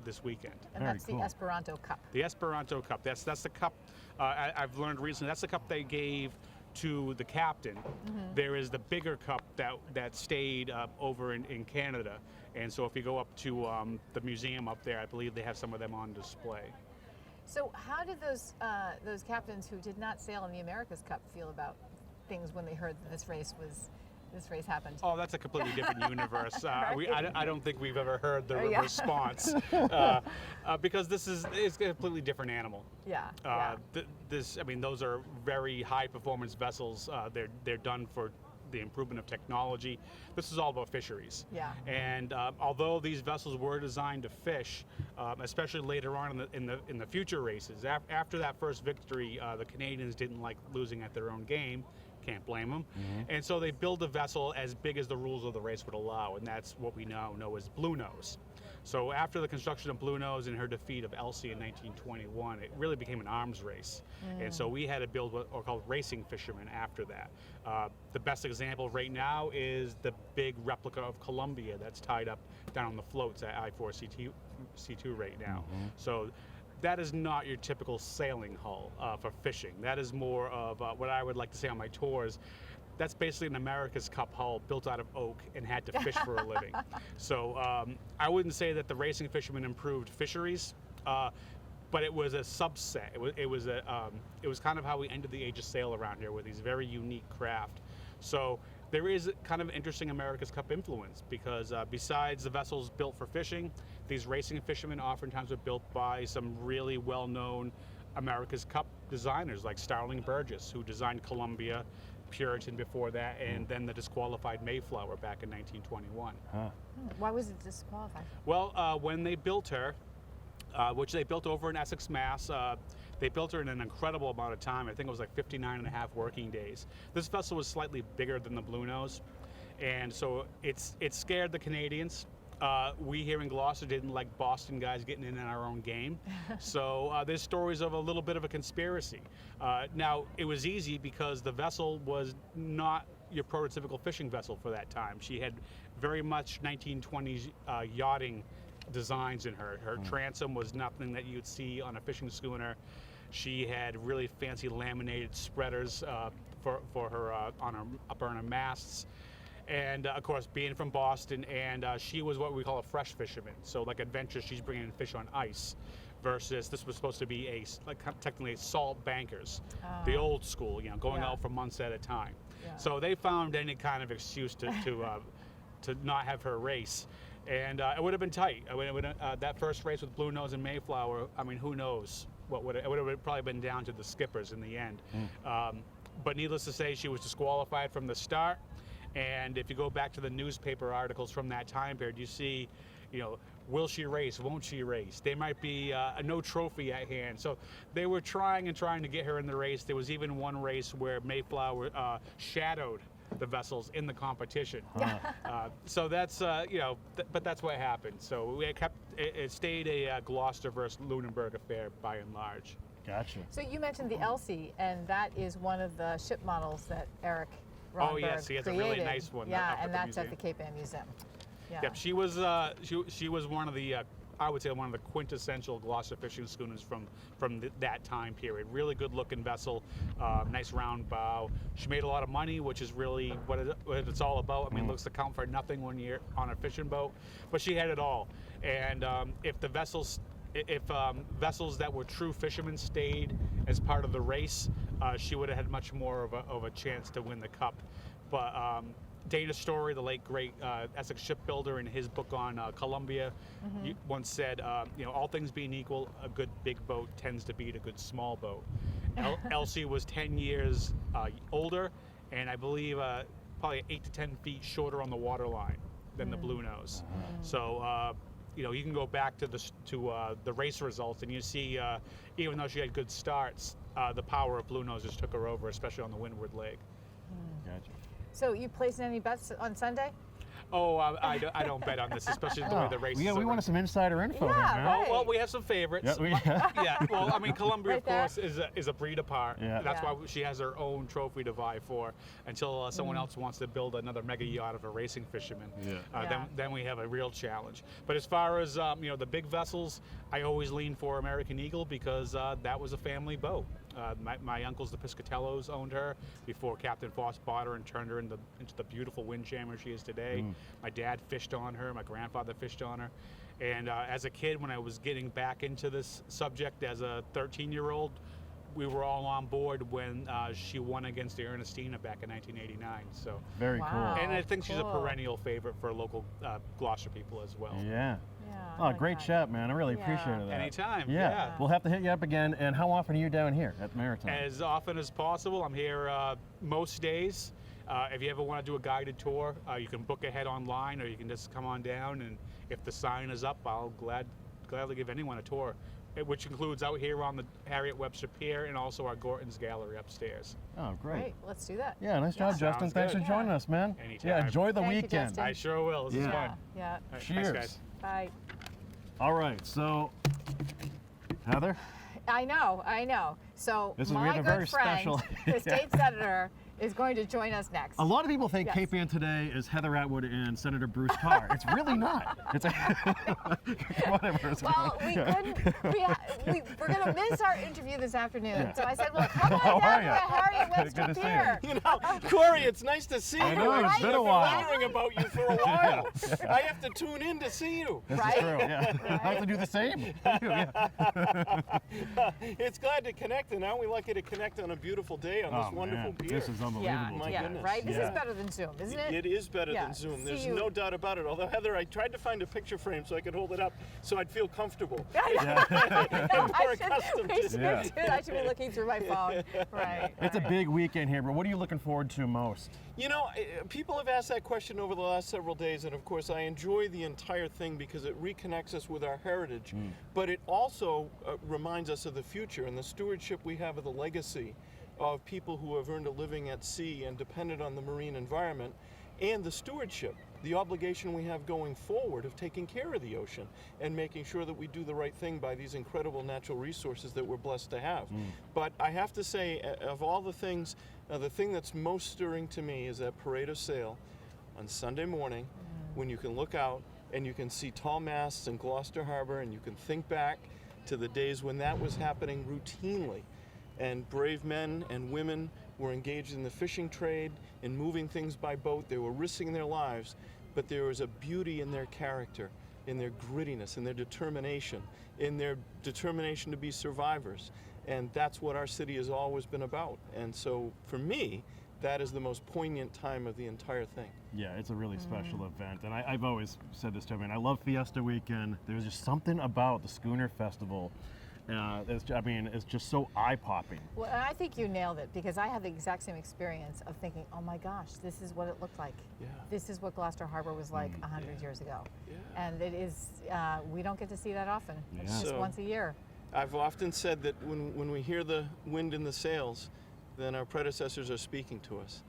this weekend. And that's the Esperanto Cup. The Esperanto Cup. That's the cup. I've learned recently. That's the cup they gave to the captain. There is the bigger cup that stayed over in Canada, and so if you go up to the museum up there, I believe they have some of them on display. So how did those captains who did not sail in the America's Cup feel about things when they heard that this race happened? Oh, that's a completely different universe. I don't think we've ever heard the response because it's a completely different animal. Yeah. I mean, those are very high-performance vessels. They're done for the improvement of technology. This is all about fisheries. Yeah. And although these vessels were designed to fish, especially later on in the future races, after that first victory, the Canadians didn't like losing at their own game. Can't blame them. And so they build a vessel as big as the rules of the race would allow, and that's what we now know as Blue Nose. So after the construction of Blue Nose and her defeat of Elsie in 1921, it really became an arms race. And so we had to build what are called racing fishermen after that. The best example right now is the big replica of Columbia that's tied up down on the floats at I-4C2 right now. So that is not your typical sailing hull for fishing. That is more of what I would like to say on my tours. That's basically an America's Cup hull built out of oak and had to fish for a living. So I wouldn't say that the racing fishermen improved fisheries, but it was a subset. It was kind of how we ended the age of sail around here with these very unique craft. So there is kind of interesting America's Cup influence because besides the vessels built for fishing, these racing fishermen oftentimes were built by some really well-known America's Cup designers like Starling Burgess, who designed Columbia, Puritan before that, and then the disqualified Mayflower back in 1921. Why was it disqualified? Well, when they built her, which they built over in Essex, Mass, they built her in an incredible amount of time. I think it was like 59 and a half working days. This vessel was slightly bigger than the Blue Nose, and so it scared the Canadians. We here in Gloucester didn't like Boston guys getting in our own game. So there's stories of a little bit of a conspiracy. Now, it was easy because the vessel was not your prototypical fishing vessel for that time. She had very much 1920s yachting designs in her. Her transom was nothing that you'd see on a fishing schooner. She had really fancy laminated spreaders for her on her up on her masts. And of course, being from Boston, and she was what we call a fresh fisherman. So like Adventure, she's bringing in fish on ice, versus this was supposed to be technically salt bankers, the old school, going out for months at a time. Yeah. So they found any kind of excuse to not have her race. And it would have been tight. That first race with Blue Nose and Mayflower, I mean, who knows? It would have probably been down to the skippers in the end. But needless to say, she was disqualified from the start. And if you go back to the newspaper articles from that time period, you see, will she race? Won't she race? There might be no trophy at hand. So they were trying to get her in the race. There was even one race where Mayflower shadowed the vessels in the competition. So that's, but that's what happened. So it stayed a Gloucester versus Lunenburg affair by and large. Gotcha. So you mentioned the Elsie, and that is one of the ship models that Eric Ronberg Oh yes, he has created. a really nice one. Yeah, up and at the that's museum. at the Cape Ann Museum. Yeah. Yep, she was one of the I would say one of the quintessential Gloucester fishing schooners from that time period. Really good looking vessel, nice round bow. She made a lot of money, which is really what it's all about. I mean, it looks to count for nothing when you're on a fishing boat, but she had it all. And if vessels that were true fishermen stayed as part of the race, she would have had much more of a chance to win the cup. But Dana Story, the late great Essex shipbuilder, in his book on Columbia, once said, all things being equal, a good big boat tends to beat a good small boat. Elsie was 10 years older, and I believe probably 8 to 10 feet shorter on the waterline than the Blue Nose. So. You can go back to the race results, and you see, even though she had good starts, the power of Blue Nose just took her over, especially on the windward leg. Gotcha. So you placing any bets on Sunday? Oh, I don't bet on this, especially the way the race is. We wanted some insider info. Yeah, here, man. right. Well, we have some favorites. Yeah, Well, I mean, Columbia, Right of course, is a breed apart. Yeah. That's Yeah. why she has her own trophy to vie for until someone else wants to build another mega yacht of a racing fisherman. Yeah. Then we have a real challenge. But as far as the big vessels, I always lean for American Eagle because that was a family boat. My uncles, the Piscatellos, owned her before Captain Foss bought her and turned her into the beautiful windjammer she is today. My dad fished on her. My grandfather fished on her. And as a kid, when I was getting back into this subject as a 13-year-old, we were all on board when she won against the Ernestina back in 1989. So Very Wow. cool. and I think she's a Cool. perennial favorite for local Gloucester people as well. Yeah. Yeah. Oh, I like great that. chat, man. I really Yeah. appreciated that. Anytime. Yeah. We'll have to hit you up again. And how often are you down here at Maritime? As often as possible. I'm here most days. If you ever want to do a guided tour, you can book ahead online, or you can just come on down. And if the sign is up, I'll gladly give anyone a tour, which includes out here on the Harriet Webster Pier and also our Gorton's Gallery upstairs. Oh, great. Great. Let's do that. Yeah, nice job, Sounds Justin. Thanks good. for joining us, man. Anytime. Yeah, enjoy the Thank you, weekend. Justin. I sure will. This is Yeah. fun. Yeah. All right, Cheers. Thanks, guys. Bye. All right, so Heather, I know. So we my have a good very friend, special- the state senator, is going to join us next. a lot of people think Yes. Cape Ann today is Heather Atwood and Senator Bruce Carr. It's really not. It's whatever. Well, we couldn't. We're going to miss our interview this afternoon. Yeah. So I said, well, come How on are down to ya? the Harriet Good Webster to see Pier. You know, Kory, it's nice to see I you. know, it's I've been a been while. wondering about you for a while. I have to tune in to see you. This Right? is true. Yeah, I have to do the same. It's glad to connect, and aren't we lucky to connect on a beautiful day on this wonderful pier? This is unbelievable. Yeah, My yeah, goodness. right? This Yeah. is better than Zoom, isn't it? It is better Yeah. than Zoom. See There's you. no doubt about it. Although, Heather, I tried to find a picture frame so I could hold it up so I'd feel comfortable. I'm more accustomed We to should Yeah. do it. I should be looking through my phone. Right. It's a big weekend here, but what are you looking forward to most? You know, people have asked that question over the last several days, and of course I enjoy the entire thing because it reconnects us with our heritage, but it also reminds us of the future and the stewardship we have of the legacy of people who have earned a living at sea and depended on the marine environment, and the stewardship the obligation we have going forward of taking care of the ocean and making sure that we do the right thing by these incredible natural resources that we're blessed to have. But I have to say, of all the things, the thing that's most stirring to me is that parade of sail on Sunday morning when you can look out and you can see tall masts in Gloucester Harbor, and you can think back to the days when that was happening routinely, and brave men and women were engaged in the fishing trade, in moving things by boat. They were risking their lives, but there was a beauty in their character, in their grittiness, in their determination, to be survivors. And that's what our city has always been about. And so for me, that is the most poignant time of the entire thing. Yeah, it's a really special event, and I've always said this to me, and I love Fiesta Weekend. There's just something about the Schooner Festival. It's just so eye-popping. Well, and I think you nailed it, because I had the exact same experience of thinking, oh my gosh, this is what it looked like. Yeah. This is what Gloucester Harbor was like 100 years ago. Yeah. And it is, we don't get to see that often. It's just So, once a year. I've often said that when we hear the wind in the sails, then our predecessors are speaking to us.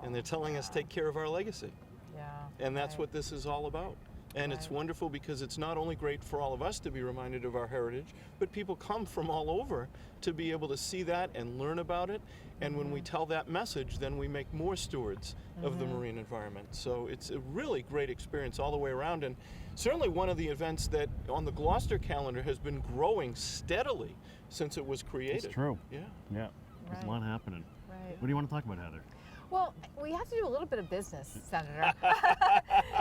And they're telling us take care of our legacy. Yeah. And that's what this is all about. And it's wonderful because it's not only great for all of us to be reminded of our heritage, but people come from all over to be able to see that and learn about it. And when we tell that message, then we make more stewards of the marine environment. So it's a really great experience all the way around. And certainly one of the events that on the Gloucester calendar has been growing steadily since it was created. It's true. Yeah. Yeah. There's a lot happening. Right. What do you want to talk about, Heather? Well, we have to do a little bit of business, Senator.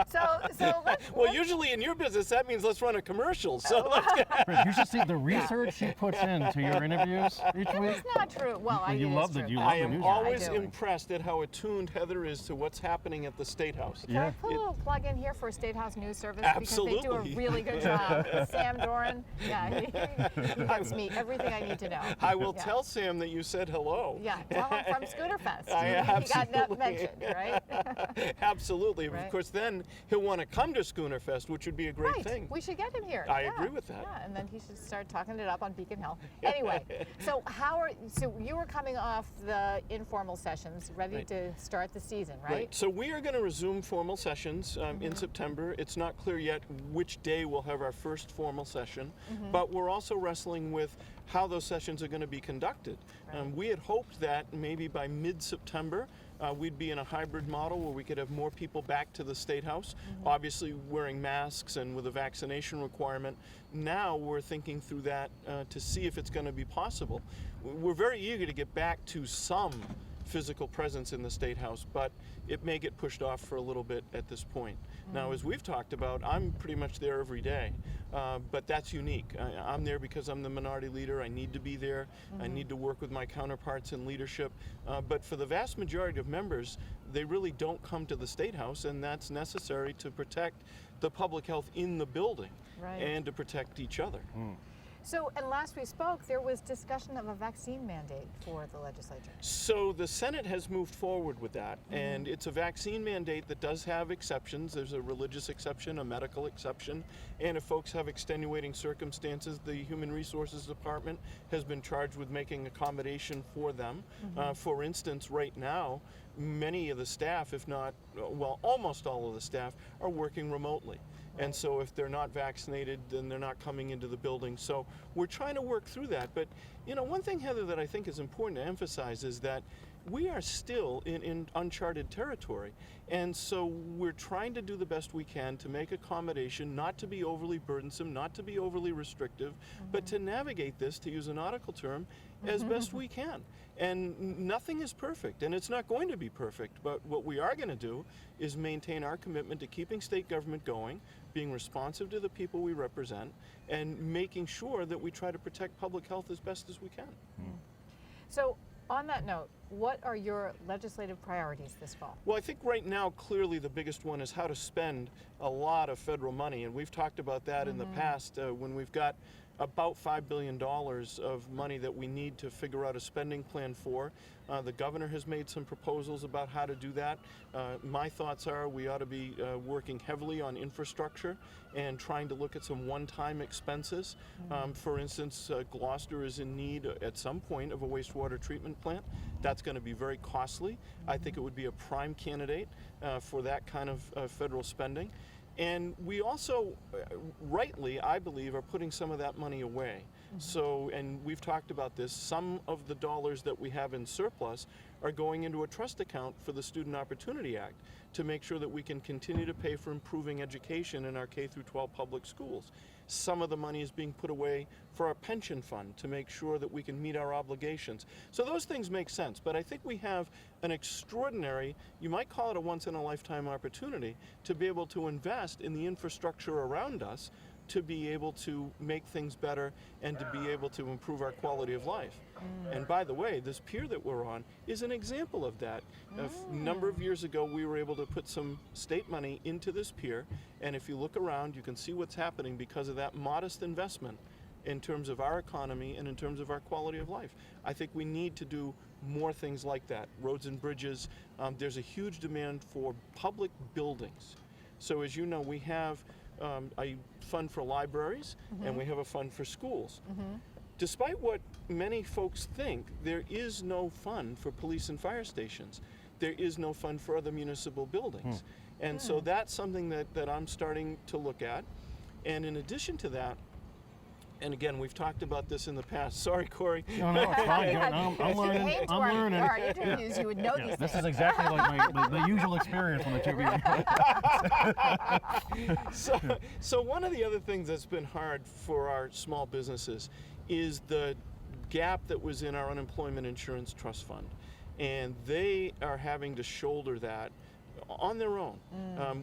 so let's. Well, usually in your business, that means let's run a commercial. So let's get. You should see the research she puts into your interviews each week. That's not true. Well, You it love is the true. you I love the am news. always I do. impressed at how attuned Heather is to what's happening at the State House. Can I put a little plug in here for State House News Service? Absolutely. Because they do a really good job. Sam Doran, he gets me everything I need to know. I will tell Sam that you said hello. Yeah, tell him from Schooner Fest. I He got absolutely. mentioned, right? Absolutely. Right. Of course, then he'll want to come to Schooner Fest, which would be a great Right. thing. We should get him here. I Yeah. agree with that. Yeah, and then he should start talking it up on Beacon Hill. Anyway, so you were coming off the informal sessions, ready to start the season, right? So we are going to resume formal sessions in September. It's not clear yet which day we'll have our first formal session, but we're also wrestling with how those sessions are going to be conducted. We had hoped that maybe by mid-September we'd be in a hybrid model where we could have more people back to the State House, obviously wearing masks and with a vaccination requirement. Now we're thinking through that to see if it's going to be possible. We're very eager to get back to some physical presence in the State House, but it may get pushed off for a little bit at this point. Now, as we've talked about, I'm pretty much there every day, but that's unique. I'm there because I'm the minority leader. I need to be there. I need to work with my counterparts in leadership. But for the vast majority of members, they really don't come to the State House, and that's necessary to protect the public health in the building and to protect each other. So, and last we spoke, there was discussion of a vaccine mandate for the legislature. So the Senate has moved forward with that, and it's a vaccine mandate that does have exceptions. There's a religious exception, a medical exception, and if folks have extenuating circumstances, the Human Resources Department has been charged with making accommodation for them. For instance, right now, many of the staff, if not, well, almost all of the staff, are working remotely. And so if they're not vaccinated, then they're not coming into the building. So we're trying to work through that. But, you know, one thing, Heather, that I think is important to emphasize is that we are still in uncharted territory. And so we're trying to do the best we can to make accommodation, not to be overly burdensome, not to be overly restrictive, but to navigate this, to use a nautical term, as best we can. And nothing is perfect, and it's not going to be perfect, but what we are going to do is maintain our commitment to keeping state government going, being responsive to the people we represent, and making sure that we try to protect public health as best as we can. So, on that note, what are your legislative priorities this fall? Well, I think right now, clearly the biggest one is how to spend a lot of federal money, and we've talked about that in the past when we've got about $5 billion of money that we need to figure out a spending plan for. The governor has made some proposals about how to do that. My thoughts are we ought to be working heavily on infrastructure and trying to look at some one-time expenses. For instance, Gloucester is in need at some point of a wastewater treatment plant. That's going to be very costly. I think it would be a prime candidate for that kind of federal spending. And we also, rightly, I believe, are putting some of that money away. So, and we've talked about this, some of the dollars that we have in surplus are going into a trust account for the Student Opportunity Act to make sure that we can continue to pay for improving education in our K through 12 public schools. Some of the money is being put away for our pension fund to make sure that we can meet our obligations. So those things make sense, but I think we have an extraordinary, you might call it a once-in-a-lifetime opportunity, to be able to invest in the infrastructure around us to be able to make things better and to be able to improve our quality of life. And by the way, this pier that we're on is an example of that. A number of years ago, we were able to put some state money into this pier, and if you look around, you can see what's happening because of that modest investment in terms of our economy and in terms of our quality of life. I think we need to do more things like that. Roads and bridges, there's a huge demand for public buildings. So as you know, we have a fund for libraries and we have a fund for schools. Despite what many folks think, there is no fund for police and fire stations. There is no fund for other municipal buildings. And so that's something that I'm starting to look at. And in addition to that, and again, we've talked about this in the past. Sorry, Kory. No, it's fine. I'm learning. I'm learning. Our interviews, you would know these This things. is exactly like the usual experience when the two of you. So one of the other things that's been hard for our small businesses is the gap that was in our unemployment insurance trust fund. And they are having to shoulder that on their own.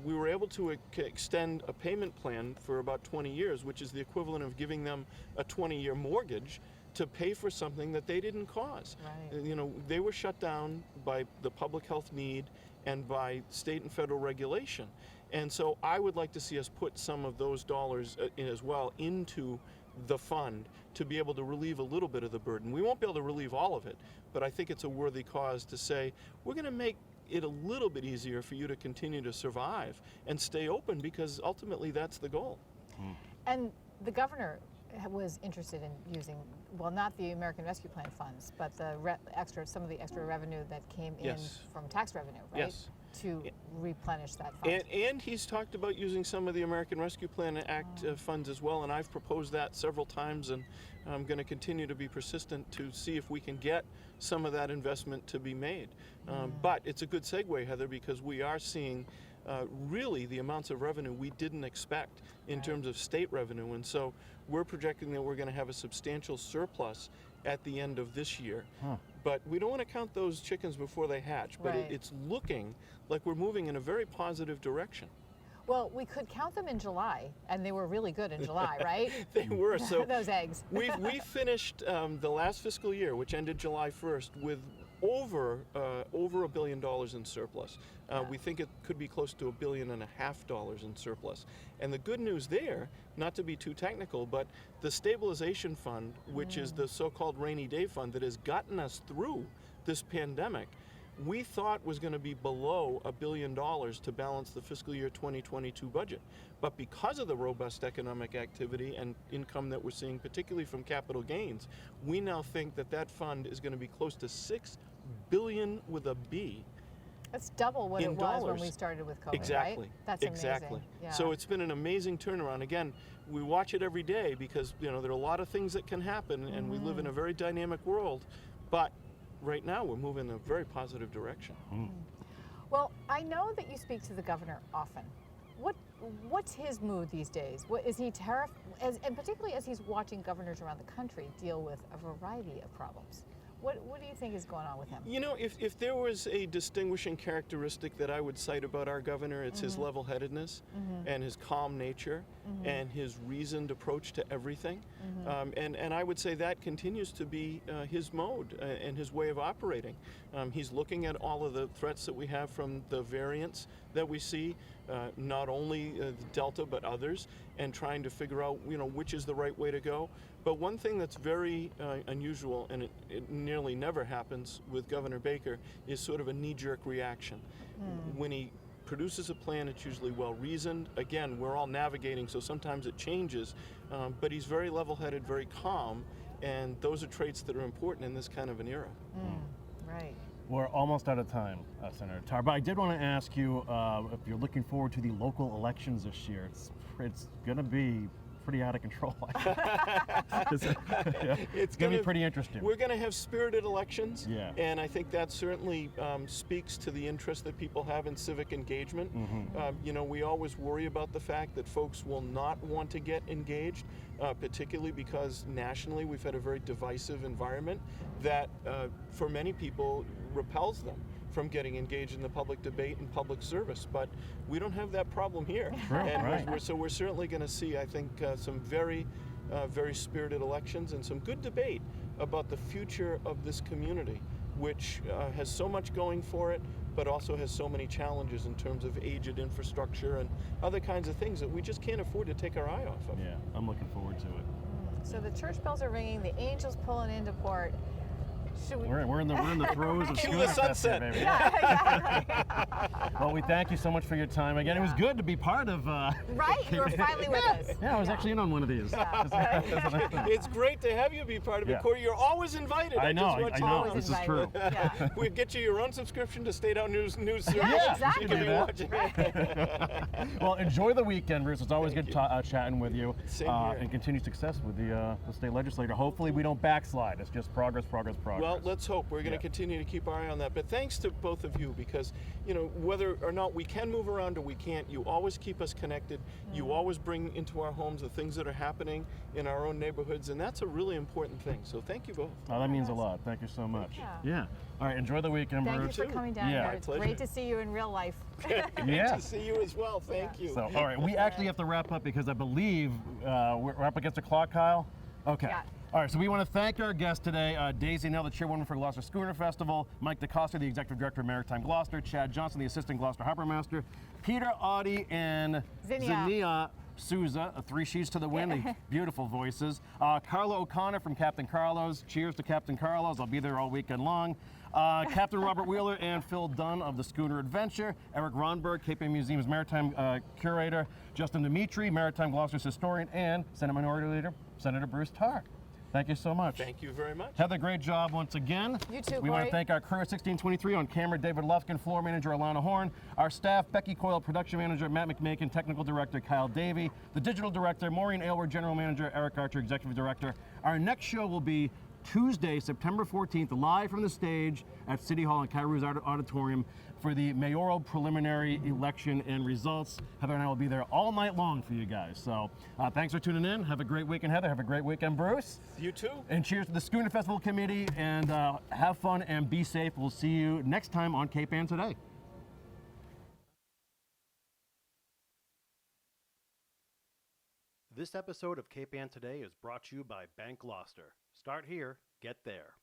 We were able to extend a payment plan for about 20 years, which is the equivalent of giving them a 20-year mortgage to pay for something that they didn't cause. Right. You know, they were shut down by the public health need and by state and federal regulation. And so I would like to see us put some of those dollars as well into the fund to be able to relieve a little bit of the burden. We won't be able to relieve all of it, but I think it's a worthy cause to say, we're going to make it a little bit easier for you to continue to survive and stay open, because ultimately that's the goal. And the governor was interested in using, well, not the American Rescue Plan funds, but the some of the extra revenue that came in from tax revenue, right? Yes. To replenish that fund. And he's talked about using some of the American Rescue Plan Act funds as well, and I've proposed that several times, and I'm going to continue to be persistent to see if we can get some of that investment to be made. But it's a good segue, Heather, because we are seeing really the amounts of revenue we didn't expect in terms of state revenue, and so we're projecting that we're going to have a substantial surplus at the end of this year. But we don't want to count those chickens before they hatch, but it's looking like we're moving in a very positive direction. Well, we could count them in July, and they were really good in July, right? They were. So those eggs. we finished the last fiscal year, which ended July 1st, with over $1 billion in surplus. We think it could be close to $1.5 billion in surplus. And the good news there, not to be too technical, but the stabilization fund, which is the so-called rainy day fund that has gotten us through this pandemic, we thought was going to be below $1 billion to balance the fiscal year 2022 budget. But because of the robust economic activity and income that we're seeing, particularly from capital gains, we now think that that fund is going to be close to $6 billion with a B. That's double what it was dollars. when we started with COVID, Exactly. right? That's exactly. amazing. Yeah. So it's been an amazing turnaround. Again, we watch it every day because there are a lot of things that can happen, and we live in a very dynamic world. But right now, we're moving in a very positive direction. Well, I know that you speak to the governor often. What's his mood these days? What is he terrified, and particularly as he's watching governors around the country deal with a variety of problems? What do you think is going on with him? You know, if there was a distinguishing characteristic that I would cite about our governor, it's his level-headedness and his calm nature and his reasoned approach to everything. And I would say that continues to be his mode and his way of operating. He's looking at all of the threats that we have from the variants that we see, not only the Delta but others, and trying to figure out, you know, which is the right way to go. But one thing that's very unusual, and it nearly never happens with Governor Baker, is sort of a knee-jerk reaction. When he produces a plan, it's usually well-reasoned. Again, we're all navigating, so sometimes it changes, but he's very level-headed, very calm, and those are traits that are important in this kind of an era. Right. We're almost out of time, Senator Tar, but I did want to ask you if you're looking forward to the local elections this year. It's going to be pretty out of control. It's going to be pretty interesting. We're going to have spirited elections, yeah. And I think that certainly speaks to the interest that people have in civic engagement. You know, we always worry about the fact that folks will not want to get engaged, particularly because nationally we've had a very divisive environment that for many people repels them from getting engaged in the public debate and public service, but we don't have that problem here. True, and right. so we're certainly going to see, I think, some very spirited elections and some good debate about the future of this community, which has so much going for it, but also has so many challenges in terms of aged infrastructure and other kinds of things that we just can't afford to take our eye off of. Yeah, I'm looking forward to it. So the church bells are ringing, the angels pulling into port. Should we... We're in the throes of Cue Schooner the sunset. Festival, baby. Yeah. Well, we thank you so much for your time. Again, it was good to be part of. Right, you were finally with us. Yeah, I was actually in on one of these. It's great to have you be part of it, Yeah. Kory. You're always invited. I know. just want you to This is true. Yeah. We'll get you your own subscription to State Out News Service. Yeah, exactly. You can be watching. Well, enjoy the weekend, Bruce. It's always good chatting with you. Same here. And continued success with the state legislator. Hopefully, we don't backslide. It's just progress. Well, let's hope. We're going to continue to keep our eye on that. But thanks to both of you, because, you know, whether or not we can move around or we can't, you always keep us connected. You always bring into our homes the things that are happening in our own neighborhoods, and that's a really important thing. So thank you both. Oh, that means a lot. Thank you so much. Yeah. All right. Enjoy the weekend, Thank Bruce. you for coming down Yeah. here. My It's pleasure. great to see you in real life. Yeah. To see you as well. Thank you. So, all right, we actually have to wrap up because I believe we're up against the clock, Kyle. Okay. Yeah. All right, so we want to thank our guests today, Daisy Nell, the chairwoman for Gloucester Schooner Festival, Mike DeCosta, the executive director of Maritime Gloucester, Chad Johnson, the assistant Gloucester Harbor Master, Peter Audie, and Zinnia Souza, three sheets to the wind, the beautiful voices. Carla O'Connor from Captain Carlos. Cheers to Captain Carlos. I'll be there all weekend long. Captain Robert Wheeler and Phil Dunn of the Schooner Adventure. Eric Ronberg, Cape May Museum's Maritime Curator. Justin Dimitri, Maritime Gloucester's historian. And Senate Minority Leader, Senator Bruce Tarr. Thank you so much. Thank you very much. Heather, great job once again. You too, We want Kory. to thank our crew at 1623 on camera, David Lufkin, floor manager, Alana Horn, our staff, Becky Coyle, production manager, Matt McMakin, technical director, Kyle Davey, the digital director, Maureen Aylward, general manager, Eric Archer, executive director. Our next show will be Tuesday, September 14th, live from the stage at City Hall in Kairou's Auditorium for the mayoral preliminary election and results. Heather and I will be there all night long for you guys. So thanks for tuning in. Have a great weekend, Heather. Have a great weekend, Bruce. You too. And cheers to the Schooner Festival Committee, and have fun and be safe. We'll see you next time on Cape Ann Today. This episode of Cape Ann Today is brought to you by Bank Gloucester. Start here, get there.